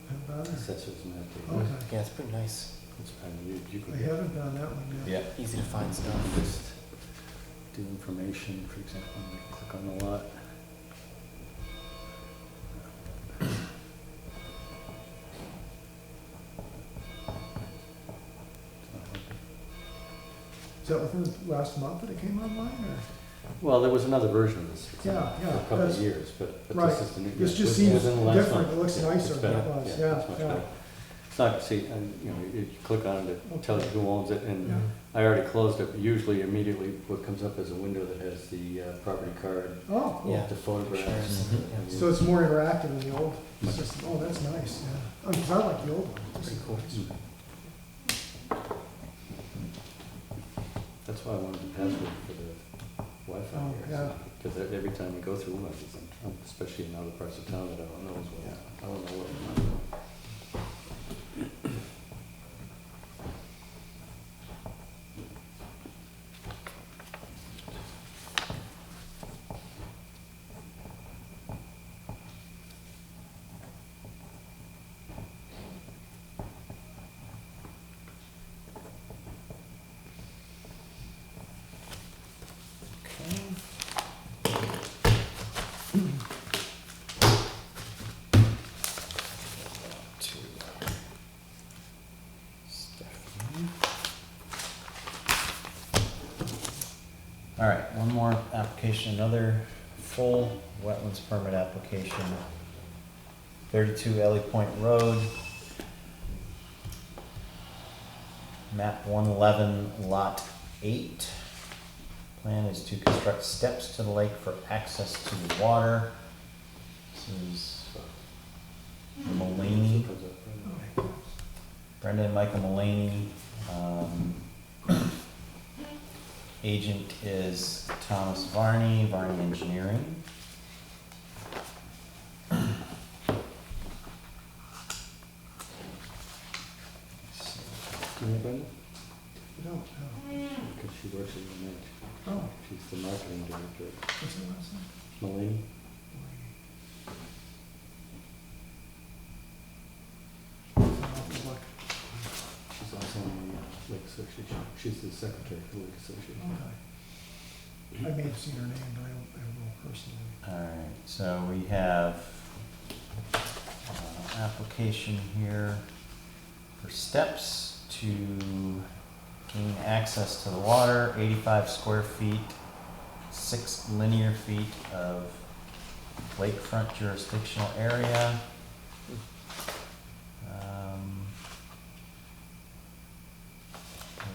S3: how about it?
S4: assessor's map.
S3: Okay,
S7: Yeah, it's pretty nice.
S4: It's kind of, you
S3: I
S4: can
S3: haven't done that one yet.
S1: Yeah.
S7: Easy to find stuff.
S4: just do information, for example, and click on the lot.
S3: Is that within the last month that it came online or?
S4: Well, there was another version of this.
S3: Yeah,
S4: For
S3: yeah,
S4: a couple
S3: that's-
S4: of years, but
S3: right.
S4: this is the new.
S3: This
S4: yeah,
S3: just
S4: within
S3: seems
S4: the last
S3: different.
S4: month.
S3: It looks
S4: Yeah,
S3: nicer
S4: it's
S3: than it
S4: better.
S3: was.
S4: It's
S3: Yeah,
S4: much
S3: yeah.
S4: better. It's not, see, and, you know, you click on it, it tells you who owns it, and
S3: Yeah.
S4: I already closed it, but usually immediately what comes up is a window that has the property card,
S3: Oh, cool.
S7: Yeah.
S4: the photographs.
S7: Pictures,
S1: Mhm.
S7: yeah.
S4: and
S3: So it's more interactive than the old system. Oh, that's nice, yeah. Because I like the old one. This is
S7: Pretty cool.
S3: nice.
S4: That's why I wanted the password for the Wi-Fi
S3: Oh,
S4: here.
S3: yeah.
S4: Because every time we go through one of these, especially in other parts of town that I don't know as well, I don't know what I'm doing.
S1: All right, one more application, another full wetlands permit application. 32 Ellie Point Road. Map 111, Lot 8. Plan is to construct steps to the lake for access to the water. This is Mulaney, Brenda and Michael Mulaney. Agent is Thomas Varney, Varney Engineering.
S4: Do you know Brenda?
S3: No, no.
S4: Because she works at UNH.
S3: Oh,
S4: She's the marketing director.
S3: what's the last name?
S4: Mulaney?
S3: I'll have to look.
S4: She's also on the Lake Association. She's the secretary for the Lake Association.
S3: Okay. I may have seen her name, but I don't know personally.
S1: Alright, so we have application here for steps to gain access to the water, 85 square feet, 6 linear feet of lakefront jurisdictional area.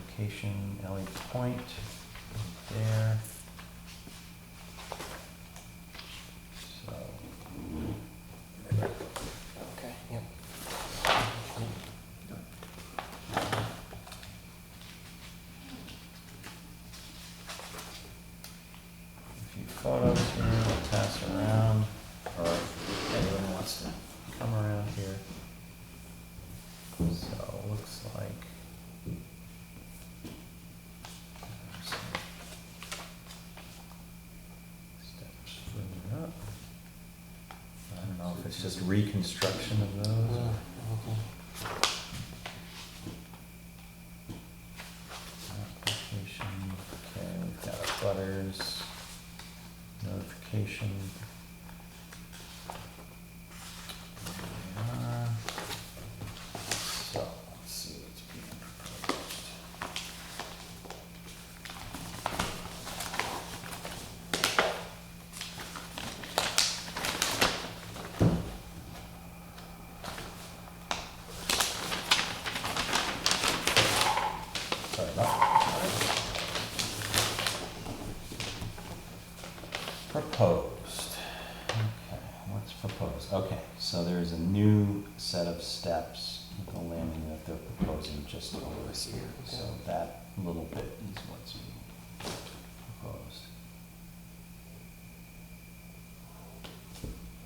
S1: Location, Ellie Point, right there. So,
S7: Okay, yep.
S1: a few photos here, we'll pass around, or if anyone wants to come around here. So, looks like. Steps further up. I don't know if it's just reconstruction of those. or- Application, okay, we've got a butters, notification. There we are. So, let's see what's being proposed. Sorry about that. Proposed. Okay, what's proposed? Okay, so there's a new set of steps with the landing that they're proposing just over here. So that little bit is what's being proposed.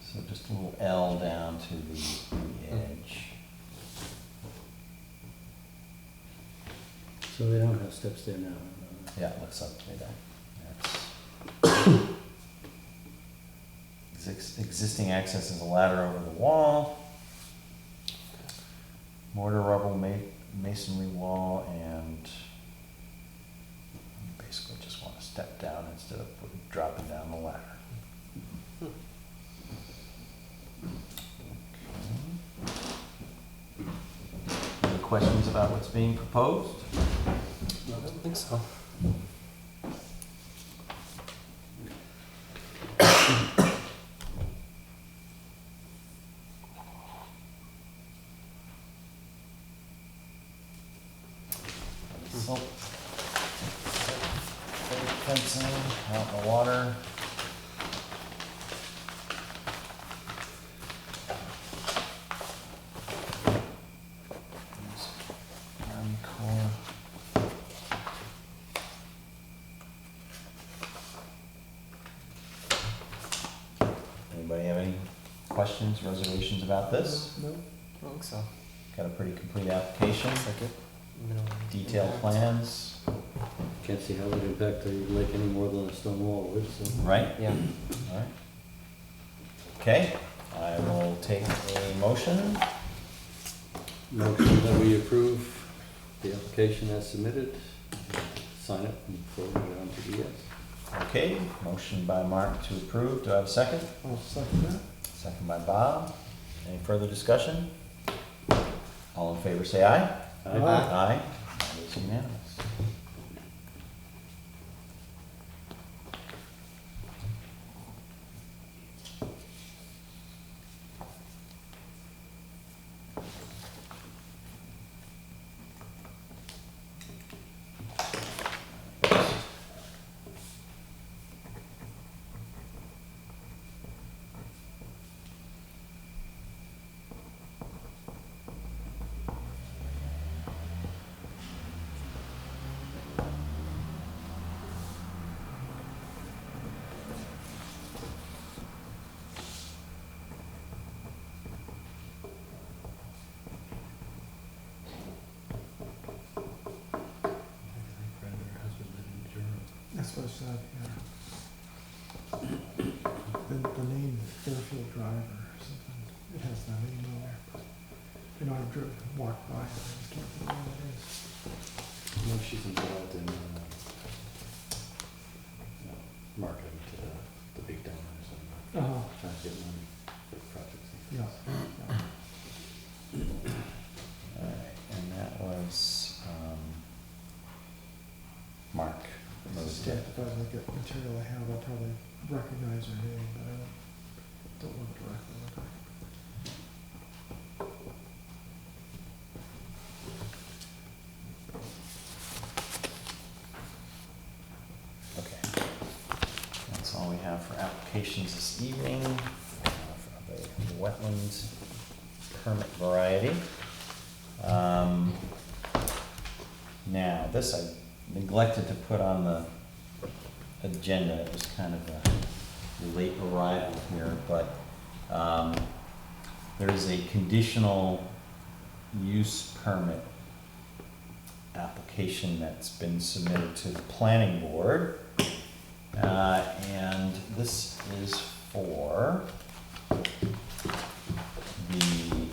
S1: So just a little L down to the edge.
S4: So they don't have steps there now?
S1: Yeah, it looks like they don't. That's existing access is a ladder over the wall. Mortar, rubble, masonry wall, and you basically just want to step down instead of dropping down the ladder. Okay. Any questions about what's being proposed?
S7: I don't think so.
S1: So, fencing out in the water. There's Army Corps. Anybody have any questions, reservations about this?
S7: No, I don't think so.
S1: Got a pretty complete application,
S7: Looks like it. Minimal
S1: detailed
S7: impact.
S1: plans,
S4: Can't see how it would impact the lake any more than a stone wall would, so.
S1: right?
S7: Yeah.
S1: Alright. Okay, I will take a motion.
S4: Motion that we approve the application as submitted, sign it and forward it on to DS.
S1: Okay, motion by Mark to approve. Do I have a second?
S3: I'll second that.
S1: Second by Bob. Any further discussion? All in favor, say aye.
S4: Aye.
S1: Aye. That is unanimous.
S3: suppose, yeah. The name is Fairfield Drive or something, it has that name on there, but, you know, I've walked by it, I can't remember what it is.
S4: No, she's involved in, marketing to the big donors and trying to get money for projects.
S3: Yeah, yeah.
S1: Alright, and that was, Mark.
S3: I
S1: moved
S3: suspect
S1: it.
S3: if I look at material I have, I'll probably recognize her name, but I don't look directly with her.
S1: Okay. That's all we have for applications this evening, for the wetlands permit variety. Now, this I neglected to put on the agenda, it was kind of a late arrival here, but, there is a conditional use permit application that's been submitted to the planning board. And this is for the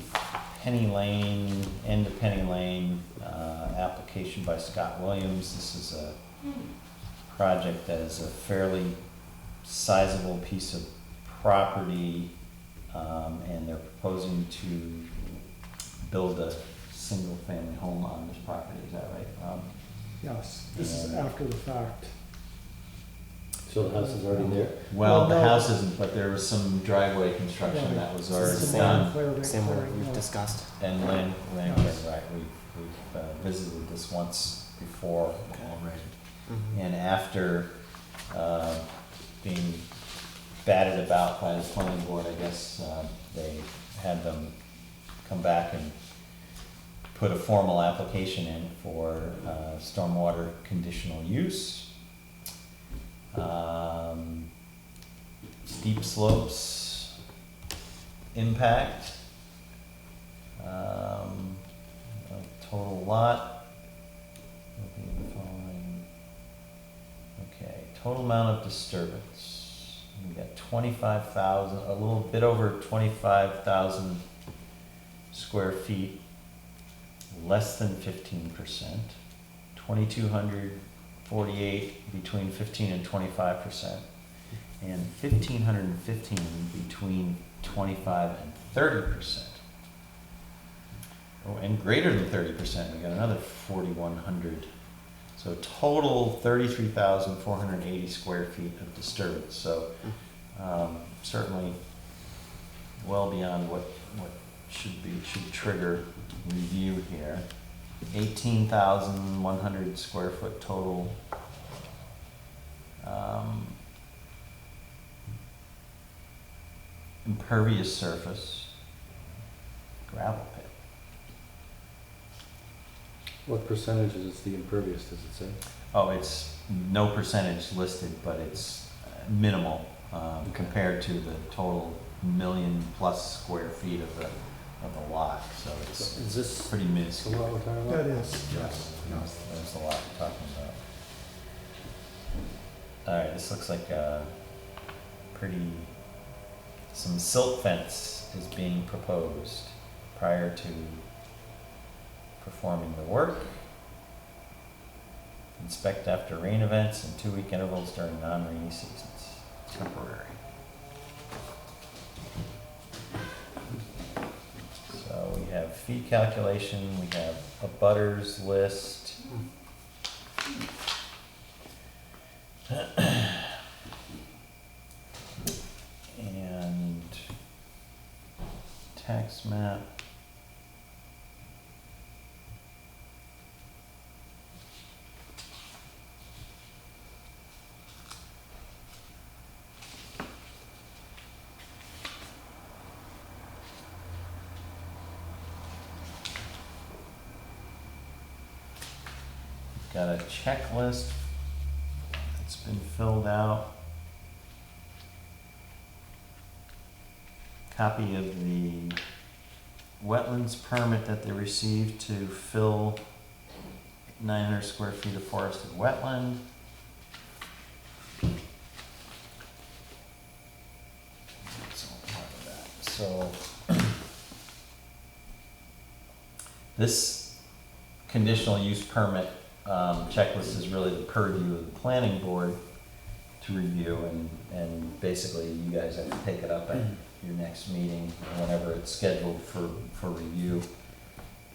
S1: Penny Lane, end of Penny Lane, application by Scott Williams. This is a project that is a fairly sizable piece of property, and they're proposing to build a single-family home on this property, is that right, Rob?
S3: Yes, this is
S1: Yeah.
S3: after the fact.
S4: So the house is already there?
S1: Well, the
S3: no.
S1: house isn't, but there was some driveway construction that was already
S3: This is
S1: done.
S7: Same one we've discussed.
S1: And land,
S3: Yes.
S1: right, we've visited this once before already. And after, being batted about by the planning board, I guess, they had them come back and put a formal application in for, stormwater conditional use. Steep slopes, impact, a total lot. Looking at the following. Okay, total amount of disturbance. We got 25,000, a little bit over 25,000 square feet, less than 15%. 2,248 between 15 and 25%, and 1,515 between 25 and 30%. Oh, and greater than 30%, we got another 4,100. So total 33,480 square feet of disturbance. So certainly well beyond what should trigger review here. 18,100 square foot total. Impervious surface, gravel pit.
S4: What percentage is the impervious, does it say?
S1: Oh, it's no percentage listed, but it's minimal compared to the total 1,000,000+ square feet of the lot. So it's
S4: Is this
S1: pretty
S4: the
S1: minuscule.
S4: lot we're talking about?
S3: That is, yes.
S1: There's a lot we're talking about. Alright, this looks like some silt fence is being proposed prior to performing the work. Inspect after rain events and 2-week intervals during non-rainy seasons. Temporary. So we have fee calculation, we have a butters list. And tax map. Got a checklist that's been filled out. Copy of the wetlands permit that they received to fill 900 square feet of forested wetland. so this conditional use permit checklist is really the purview of the planning board to review, and basically you guys have to take it up at your next meeting, whenever it's scheduled for review,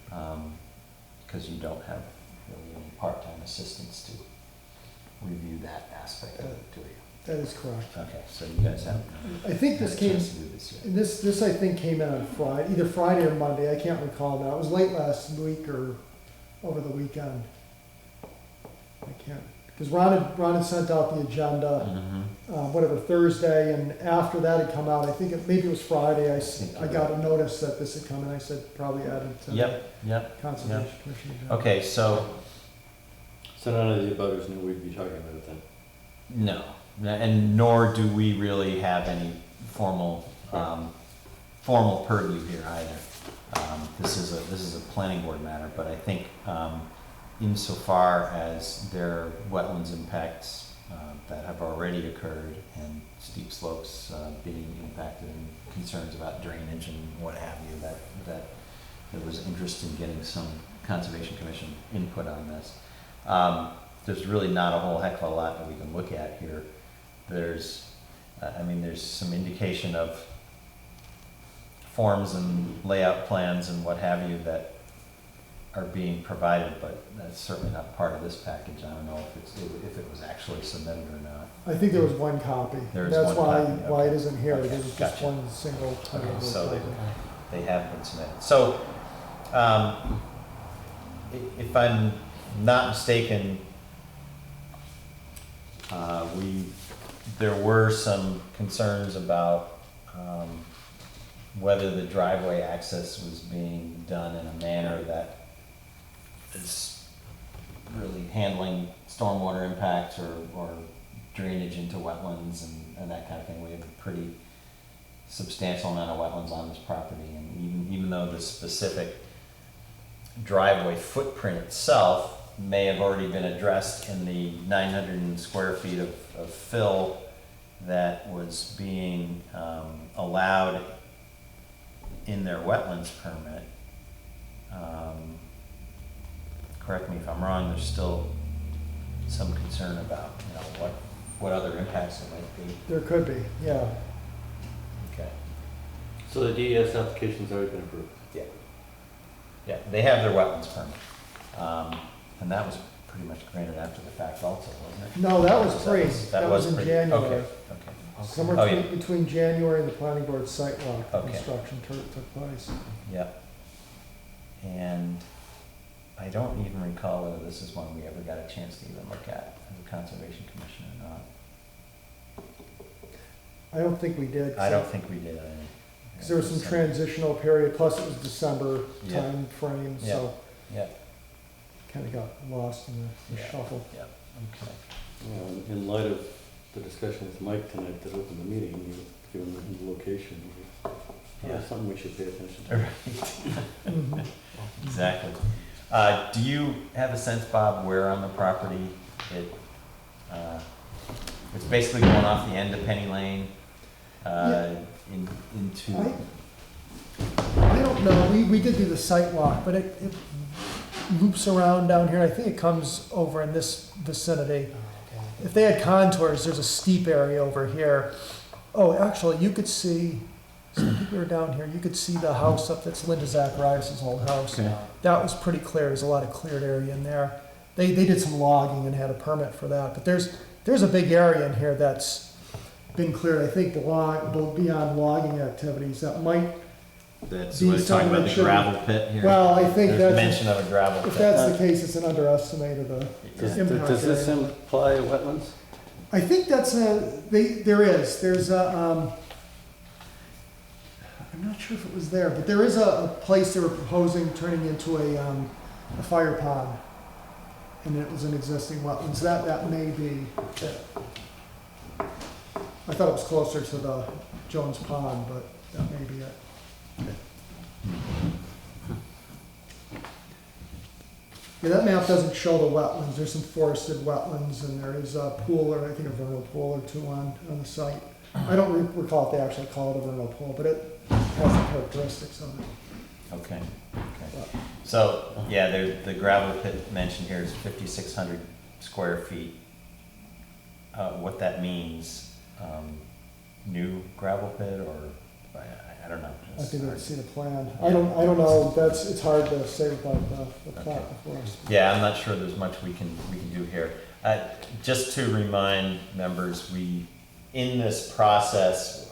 S1: because you don't have really any part-time assistants to review that aspect of it, do you?
S3: That is correct.
S1: Okay, so you guys haven't
S3: I think
S1: had
S3: this
S1: a
S3: came,
S1: chance to do this yet.
S3: and this I think came in on Friday, either Friday or Monday, I can't recall now. It was late last week or over the weekend. I can't, because Ron had sent out the agenda,
S1: Mhm.
S3: whatever, Thursday, and after that had come out, I think maybe it was Friday, I got a notice that this had come in, I said probably add it to the
S1: Yep,
S3: Conservation Commission agenda.
S1: okay, so,
S4: So none of the abutters knew we'd be talking about it then?
S1: no, and nor do we really have any formal purview here either. This is a planning board matter, but I think, insofar as there are wetlands impacts, that have already occurred, and steep slopes, being impacted, and concerns about drainage and what have you, that there was interest in getting some Conservation Commission input on this. There's really not a whole heck of a lot that we can look at here. There's some indication of forms and layout plans and what have you that are being provided, but that's certainly not part of this package. I don't know if it was actually submitted or not.
S3: I think there was one copy.
S1: There is
S3: That's
S1: one
S3: why,
S1: copy,
S3: why it
S1: okay.
S3: isn't here,
S1: Okay,
S3: there's just
S1: gotcha.
S3: one single
S1: Okay,
S3: copy.
S1: so they have been submitted. So, if I'm not mistaken, there were some concerns about whether the driveway access was being done in a manner that is really handling stormwater impacts or drainage into wetlands and that kind of thing. We have a pretty substantial amount of wetlands on this property, and even though the specific driveway footprint itself may have already been addressed in the 900 square feet of fill that was being allowed in their wetlands permit. Correct me if I'm wrong, there's still some concern about, what other impacts there might be.
S3: There could be, yeah.
S1: Okay.
S4: So the DES application's already been approved?
S1: Yeah. Yeah, they have their wetlands permit. And that was pretty much granted after the fact also, wasn't it?
S3: No, that was pre,
S1: That
S3: that was in
S1: pre-
S3: January.
S1: Okay,
S3: Somewhere
S1: Oh, yeah.
S3: between January and the planning board site walk,
S1: Okay.
S3: construction took place.
S1: yep. And I don't even recall whether this is one we ever got a chance to even look at as a conservation commission or not.
S3: I don't think we did.
S1: I don't think we did.
S3: Because there was some transitional period, plus it was December
S1: Yeah.
S3: time frame,
S1: Yeah.
S3: so
S1: Yeah,
S3: kind of got lost in the
S1: Yeah.
S3: shuffle.
S1: yeah, okay.
S4: Well, in light of the discussion with Mike tonight that opened the meeting, you given the location,
S1: Yeah.
S4: that's something we should pay attention to.
S1: Right.
S3: Mhm.
S1: Exactly. Do you have a sense, Bob, where on the property it's basically going off the end of Penny Lane, into,
S3: I don't know, we did do the site walk, but it loops around down here, I think it comes over in this vicinity. If they had contours, there's a steep area over here. Oh, actually, you could see, so I think we were down here, you could see the house up, that's Linda Zacharias' old house.
S1: Okay.
S3: That was pretty clear, there's a lot of cleared area in there. They did some logging and had a permit for that, but there's a big area in here that's been cleared, I think, beyond logging activities, that might,
S1: that's
S3: Be
S1: what it's talking
S3: something
S1: about,
S3: that
S1: the
S3: should-
S1: gravel pit here.
S3: well, I think
S1: There's
S3: that's,
S1: mention of a gravel pit.
S3: if that's the case, it's an underestimate of the
S4: Does,
S3: impact
S4: does this
S3: area.
S4: imply wetlands?
S3: I think there's a, I'm not sure if it was there, but there is a place they were proposing turning into a fire pond. And it was an existing wetlands, that may be it. I thought it was closer to the Jones Pond, but that may be it. Yeah, that map doesn't show the wetlands, there's some forested wetlands, and there is a pool, or I think a vernal pool or two on the site. I don't recall if they actually call it a vernal pool, but has the characteristics of it.
S1: Okay, okay. So, yeah, the gravel pit mentioned here is 5,600 square feet. What that means, new gravel pit or, I don't know.
S3: I think I've seen a plan. I don't know, it's hard to say without the plat before us.
S1: Yeah, I'm not sure there's much we can do here. Just to remind members, in this process,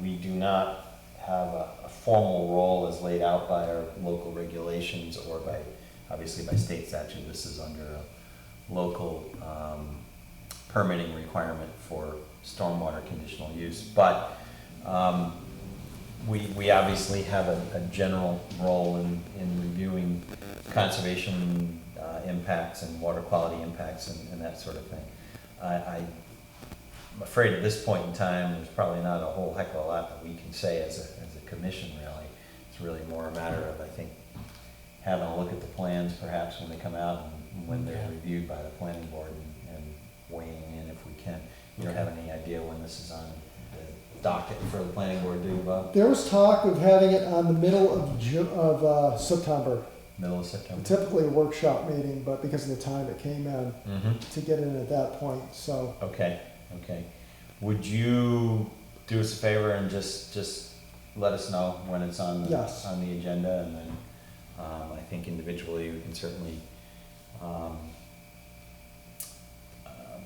S1: we do not have a formal role as laid out by our local regulations or obviously by state statute. This is under a local permitting requirement for stormwater conditional use. But we obviously have a general role in reviewing conservation impacts and water quality impacts and that sort of thing. I'm afraid at this point in time, there's probably not a whole heck of a lot that we can say as a commission, really. It's really more a matter of, I think, having a look at the plans perhaps when they come out and when they're reviewed by the planning board and weighing in if we can. You don't have any idea when this is on the docket for the planning board, do you, Bob?
S3: There was talk of having it on the middle of September.
S1: Middle of September?
S3: Typically a workshop meeting, but because of the time it came in,
S1: Mm-hmm.
S3: to get in at that point, so.
S1: Okay, okay. Would you do us a favor and just let us know when it's on the,
S3: Yes.
S1: on the agenda, and then I think individually we can certainly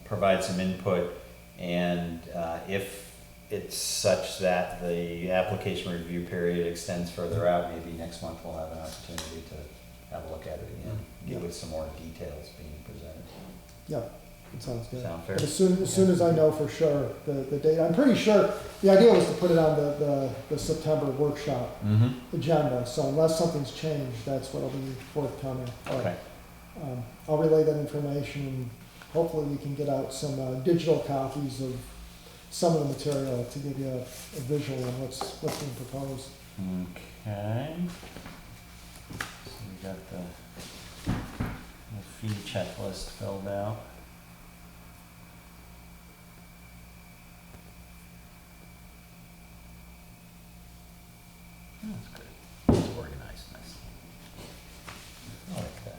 S1: provide some input, and if it's such that the application review period extends further out, maybe next month we'll have an opportunity to have a look at it again,
S3: Yeah.
S1: with some more details being presented.
S3: Yeah, it sounds good.
S1: Sound fair?
S3: But as soon as I know for sure the date, I'm pretty sure, the idea was to put it on the September workshop
S1: Mm-hmm.
S3: agenda, so unless something's changed, that's what'll be forthcoming. But,
S1: Okay.
S3: I'll relay that information, and hopefully we can get out some digital copies of some of the material to give you a visual on what's being proposed.
S1: Okay. So we got the fee checklist filled out. That's good. It's organized nicely. I like that.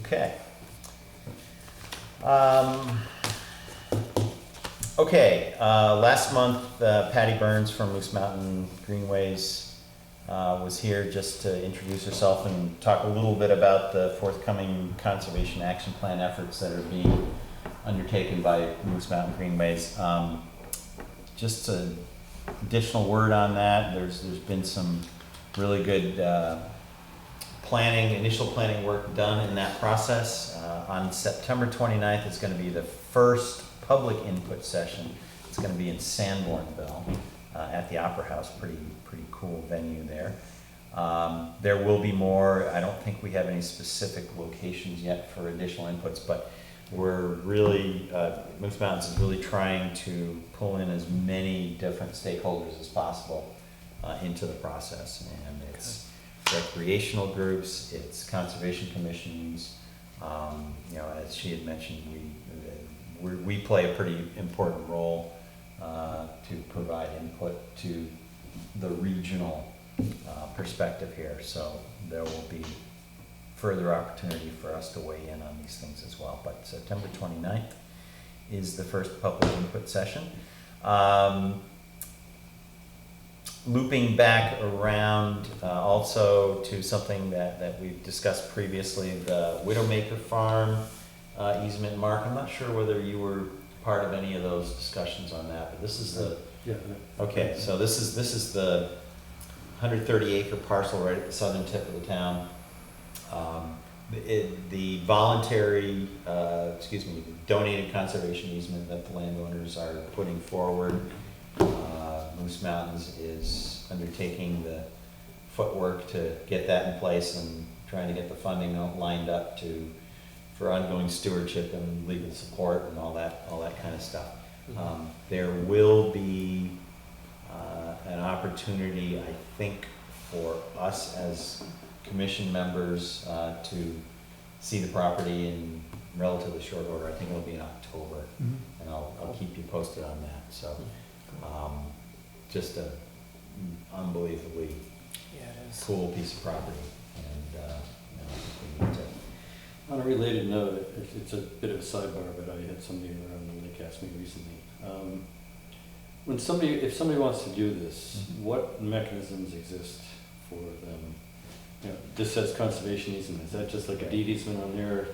S1: Okay. Okay, last month, Patty Burns from Moose Mountain Greenways was here just to introduce herself and talk a little bit about the forthcoming conservation action plan efforts that are being undertaken by Moose Mountain Greenways. Just an additional word on that, there's been some really good initial planning work done in that process. On September 29th, it's going to be the first public input session. It's going to be in Sanbornville at the Opera House. Pretty cool venue there. There will be more. I don't think we have any specific locations yet for additional inputs, but we're really, Moose Mountains is really trying to pull in as many different stakeholders as possible into the process. And it's recreational groups, it's conservation commissions. As she had mentioned, we play a pretty important role to provide input to the regional perspective here. So there will be further opportunity for us to weigh in on these things as well. But September 29th is the first public input session. Looping back around also to something that we've discussed previously, the Widowmaker Farm easement. Mark, I'm not sure whether you were part of any of those discussions on that, but this is the,
S4: Yeah.
S1: okay, so this is the 130 acre parcel right at the southern tip of the town. The voluntary, donated conservation easement that the landowners are putting forward, Moose Mountains is undertaking the footwork to get that in place and trying to get the funding lined up for ongoing stewardship and legal support and all that kind of stuff. There will be an opportunity, I think, for us as commission members to see the property in relatively short order. I think it'll be in October, and I'll keep you posted on that. So just a unbelievably
S7: Yeah, it is.
S1: cool piece of property, and, you know, I think we need to.
S4: On a related note, it's a bit of a sidebar, but I had somebody around the lake ask me recently. If somebody wants to do this, what mechanisms exist for them? You know, this says conservation easement, is that just like a deed easement on their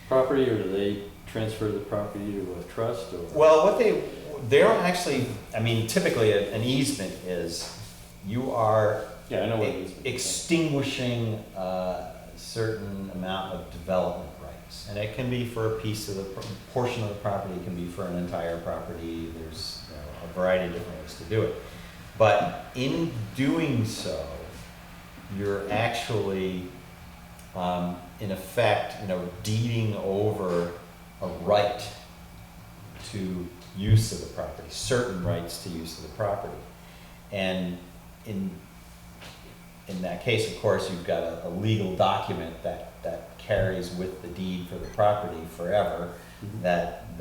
S4: property, or do they transfer the property to a trust, or?
S1: Well, they don't actually, I mean, typically an easement is, you are
S4: Yeah, I know what it is.
S1: extinguishing a certain amount of development rights. And it can be for a piece of the, portion of the property, it can be for an entire property, there's, you know, a variety of different ways to do it. But in doing so, you're actually, in effect, you know, deeding over a right to use of the property, certain rights to use of the property. And in that case, of course, you've got a legal document that carries with the deed for the property forever, that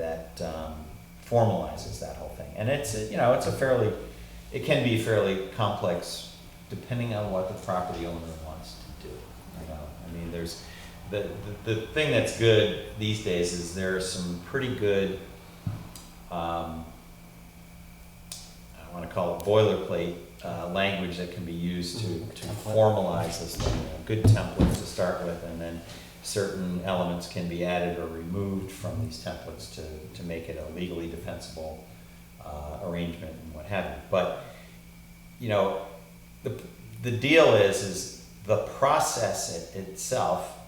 S1: formalizes that whole thing. And it's, you know, it can be fairly complex depending on what the property owner wants to do. You know, I mean, there's, the thing that's good these days is there's some pretty good, I want to call it boilerplate, language that can be used to formalize this thing. You know, good templates to start with, and then certain elements can be added or removed from these templates to make it a legally defensible arrangement and what have you. But, you know, the deal is the process itself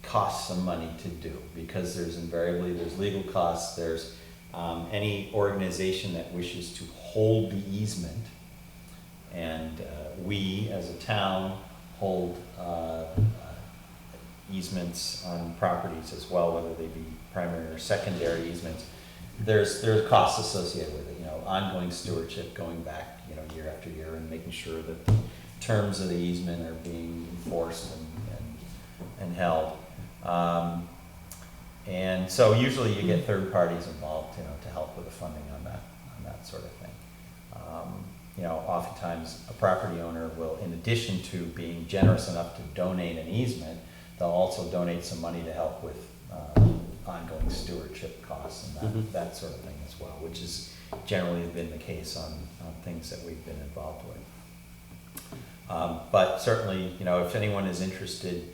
S1: costs some money to do, because there's legal costs, there's any organization that wishes to hold the easement, and we as a town hold easements on properties as well, whether they be primary or secondary easements. There's costs associated with it, you know, ongoing stewardship going back, you know, year after year, and making sure that the terms of the easement are being enforced and held. And so usually you get third parties involved, you know, to help with the funding on that sort of thing. You know, oftentimes a property owner will, in addition to being generous enough to donate an easement, they'll also donate some money to help with ongoing stewardship costs and that sort of thing as well, which has generally been the case on things that we've been involved with. But certainly, you know, if anyone is interested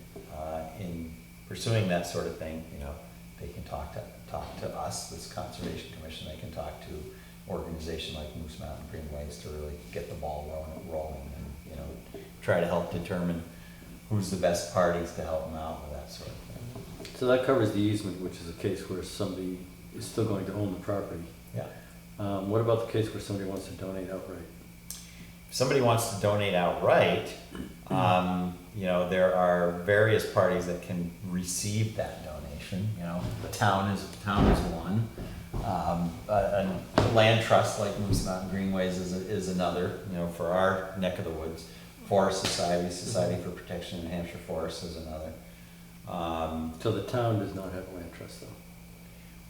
S1: in pursuing that sort of thing, you know, they can talk to us, this Conservation Commission. They can talk to organization like Moose Mountain Greenways to really get the ball rolling and, you know, try to help determine who's the best parties to help them out with that sort of thing.
S4: So that covers the easement, which is a case where somebody is still going to own the property.
S1: Yeah.
S4: What about the case where somebody wants to donate outright?
S1: If somebody wants to donate outright, you know, there are various parties that can receive that donation. You know, the town is one. A land trust like Moose Mountain Greenways is another, you know, for our neck of the woods. Forest Society for Protection in Hampshire Forests is another.
S4: So the town does not have a land trust, though?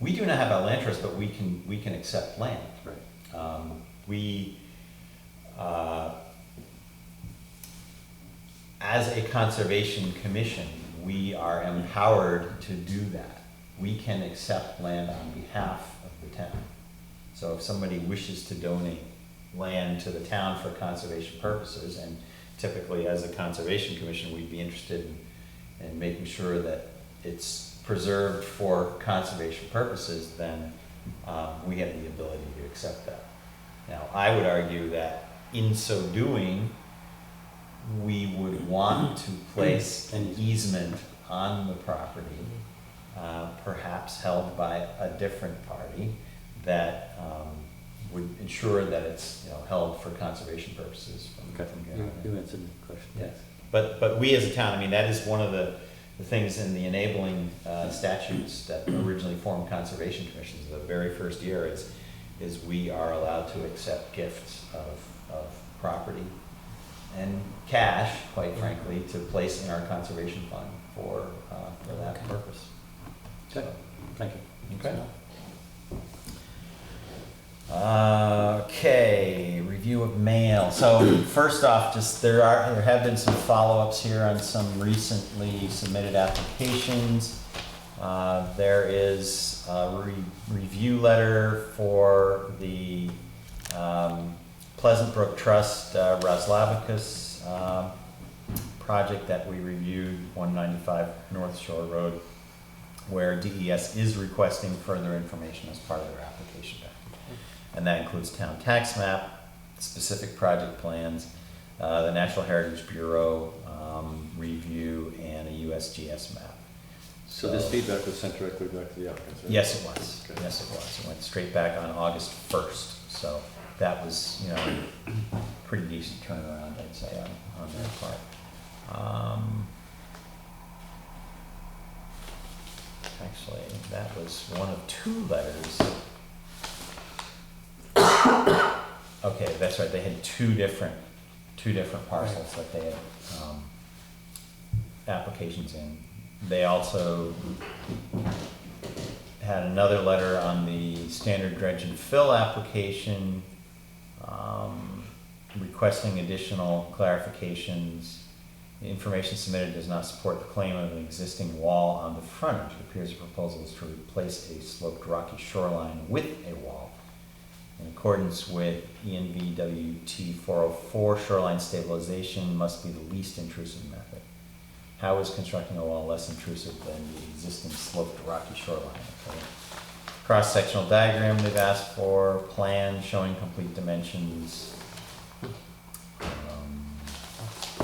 S1: We do not have a land trust, but we can accept land.
S4: Right.
S1: As a conservation commission, we are empowered to do that. We can accept land on behalf of the town. So if somebody wishes to donate land to the town for conservation purposes, and typically as a conservation commission, we'd be interested in making sure that it's preserved for conservation purposes, then we have the ability to accept that. Now, I would argue that in so doing, we would want to place an easement on the property, perhaps held by a different party, that would ensure that it's, you know, held for conservation purposes from here on in.
S4: You answered the question.
S1: Yes, but we as a town, I mean, that is one of the things in the enabling statutes that originally formed conservation commissions. The very first year is we are allowed to accept gifts of property and cash, quite frankly, to place in our conservation fund for that purpose.
S4: Okay, thank you.
S1: Okay. Okay, review review of mail. So first off, just there have been some follow-ups here on some recently submitted applications. There is a review letter for the Pleasant Brook Trust Roslavicus project that we reviewed, 195 North Shore Road, where DES is requesting further information as part of their application package. And that includes town tax map, specific project plans, the National Heritage Bureau review, and a USGS map.
S4: So this feedback was sent directly back to the applicants, right?
S1: Yes, it was.
S4: Okay.
S1: Yes, it was. It went straight back on August 1st. So that was, you know, pretty decent turnaround, I'd say, on their part. Actually, that was one of two letters. Okay, that's right. They had two different parcels that they had applications in. They also had another letter on the standard dredge and fill application, requesting additional clarifications. The information submitted does not support the claim of an existing wall on the frontage. It appears the proposal is to replace a sloped rocky shoreline with a wall. In accordance with ENVWT 404, shoreline stabilization must be the least intrusive method. How is constructing a wall less intrusive than the existing sloped rocky shoreline? Okay. Cross-sectional diagram they've asked for, plan showing complete dimensions.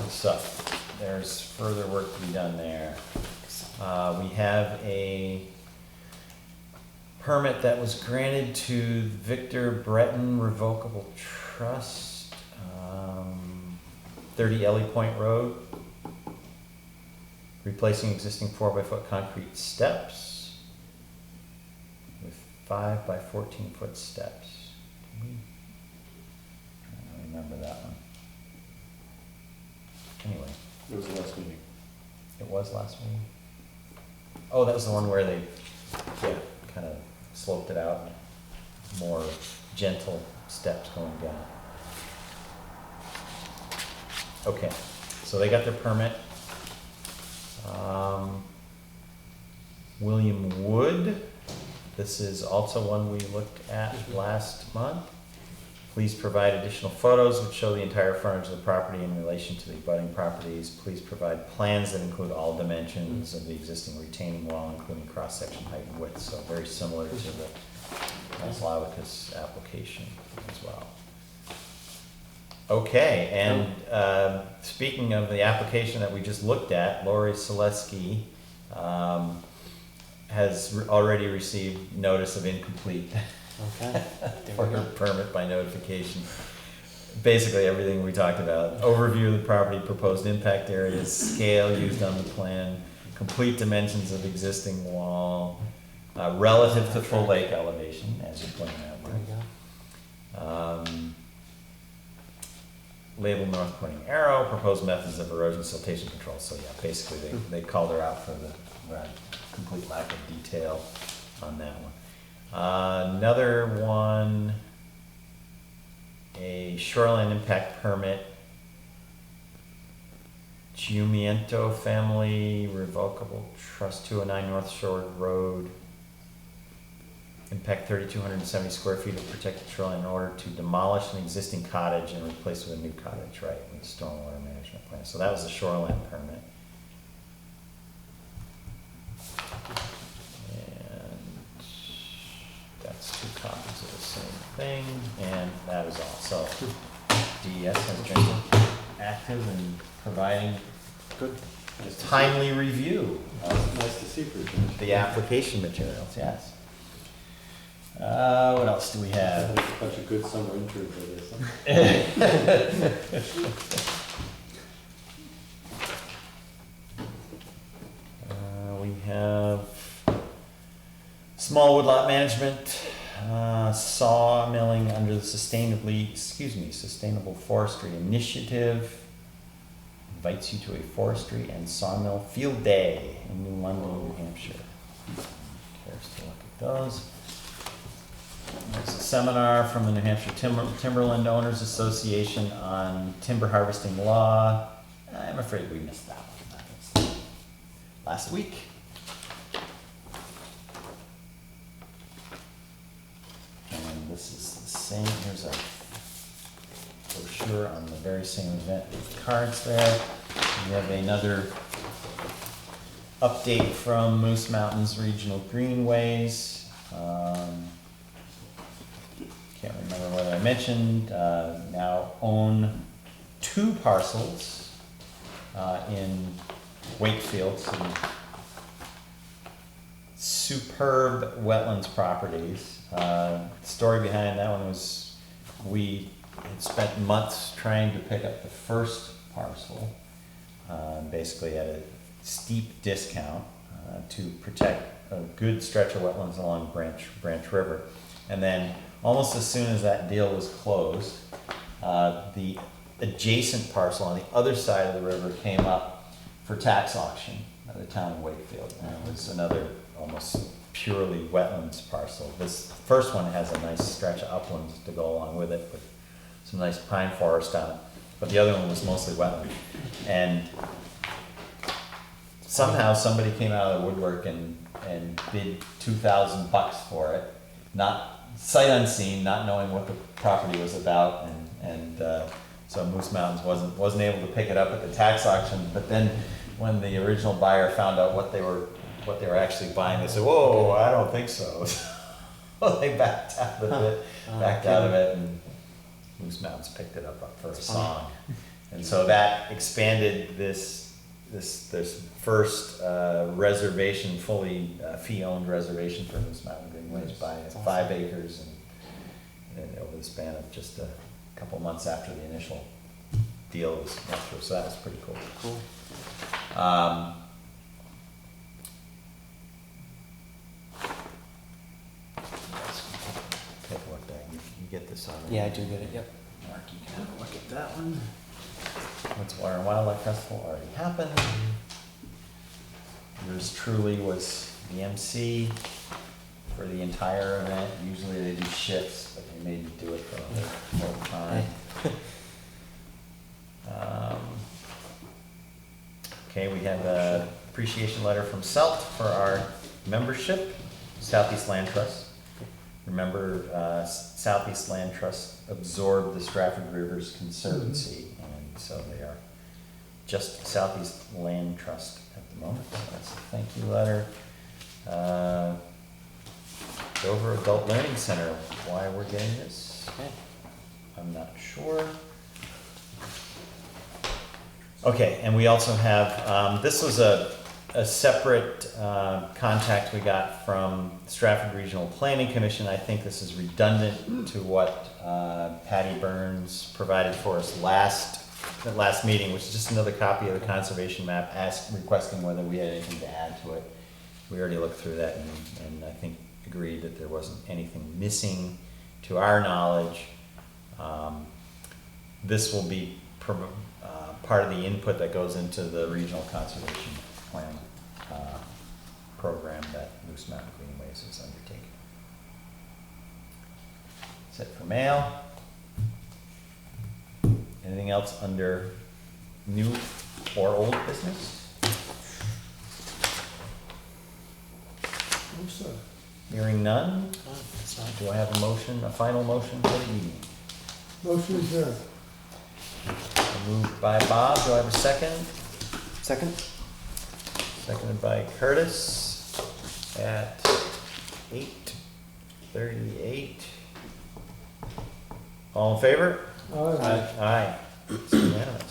S1: So there's further work to be done there. We have a permit that was granted to Victor Breton Revocable Trust, 30 Ellie Point Road, replacing existing 4x4 concrete steps with 5x14 steps. I don't remember that one. Anyway,
S4: It was the last meeting.
S1: it was last meeting. Oh, that was the one where they, kind of sloped it out, more gentle steps going down. Okay, so they got their permit. William Wood, this is also one we looked at last month. Please provide additional photos which show the entire frontage of the property in relation to the abutting properties. Please provide plans that include all dimensions of the existing retaining wall, including cross-section height and width. So very similar to the Slavicus application as well. Okay, and speaking of the application that we just looked at, Lori Selesky has already received notice of incomplete
S7: Okay. There
S1: for
S7: we
S1: her
S7: go.
S1: permit by notification. Basically, everything we talked about. Overview of the property, proposed impact areas, scale used on the plan, complete dimensions of existing wall, relative to full lake elevation, as you pointed out.
S7: There we go.
S1: Label north pointing arrow, proposed methods of erosion siltation control. So yeah, basically they called her out for the complete lack of detail on that one. Another one, a shoreline impact permit, Giumiento Family Revocable Trust, 209 North Shore Road. Impact 3,270 square feet of protected shoreline in order to demolish an existing cottage and replace with a new cottage, right, with a stormwater management plan. So that was a shoreline permit. That's two copies of the same thing, and that is all. So DES has been active in providing
S4: Good. Nice to see.
S1: timely review of
S4: Nice to see for a change.
S1: the application materials, yes. What else do we have?
S4: A bunch of good summer interns, I guess.
S1: We have small woodlot management, sawmilling under the Sustainable Forestry Initiative. Invites you to a forestry and sawmill field day in New London, New Hampshire. Cares to look at those. There's a seminar from the New Hampshire Timberland Owners Association on timber harvesting law. I'm afraid we missed that one. That was last week. And this is the same, here's a brochure on the very same event with cards there. We have another update from Moose Mountains Regional Greenways. Can't remember what I mentioned, now own 2 parcels in Wakefield, some superb wetlands properties. The story behind that one was we had spent months trying to pick up the first parcel, basically at a steep discount to protect a good stretch of wetlands along Branch River. And then almost as soon as that deal was closed, the adjacent parcel on the other side of the river came up for tax auction at the town of Wakefield. And it was another almost purely wetlands parcel. This first one has a nice stretch of uplands to go along with it, with some nice pine forest on it. But the other one was mostly wetland. And somehow somebody came out of the woodwork and bid $2,000 for it, not sight unseen, not knowing what the property was about, and so Moose Mountains wasn't able to pick it up at the tax auction. But then when the original buyer found out what they were actually buying, they said, "Whoa, I don't think so." So they backed out of it, and Moose Mountains picked it up for a song. And so that expanded this first reservation, fully fee-owned reservation for Moose Mountain Greenways by 5 acres, and over the span of just a couple months after the initial deal was went through. So that was pretty cool.
S7: Cool.
S1: Take a look there. You get this on.
S7: Yeah, I do get it, yep.
S1: Mark, you can have a look at that one. What's Water and Wildlife Festival already happened. Yours truly was the MC for the entire event. Usually they do shifts, but they made me do it for the whole time. Okay, we have a appreciation letter from SELT for our membership, Southeast Land Trust. Remember, Southeast Land Trust absorbed the Stratford Rivers Conservancy, and so they are just Southeast Land Trust at the moment. So that's a thank you letter. Dover Adult Learning Center, why we're getting this, I'm not sure. Okay, and we also have, this was a separate contact we got from Stratford Regional Planning Commission. I think this is redundant to what Patty Burns provided for us at last meeting, which is just another copy of the conservation map, requesting whether we had anything to add to it. We already looked through that and I think agreed that there wasn't anything missing to our knowledge. This will be part of the input that goes into the regional conservation plan program that Moose Mountain Greenways is undertaking. That's it for mail. Anything else under new or old business?
S3: No, sir.
S1: Hearing none,
S7: That's not.
S1: do I have a motion, a final motion for the evening?
S3: Motion adjourned.
S1: Moved by Bob, do I have a second?
S7: Second?
S1: Seconded by Curtis at 8:38. All in favor?
S3: Aye.
S1: Aye. It's unanimous.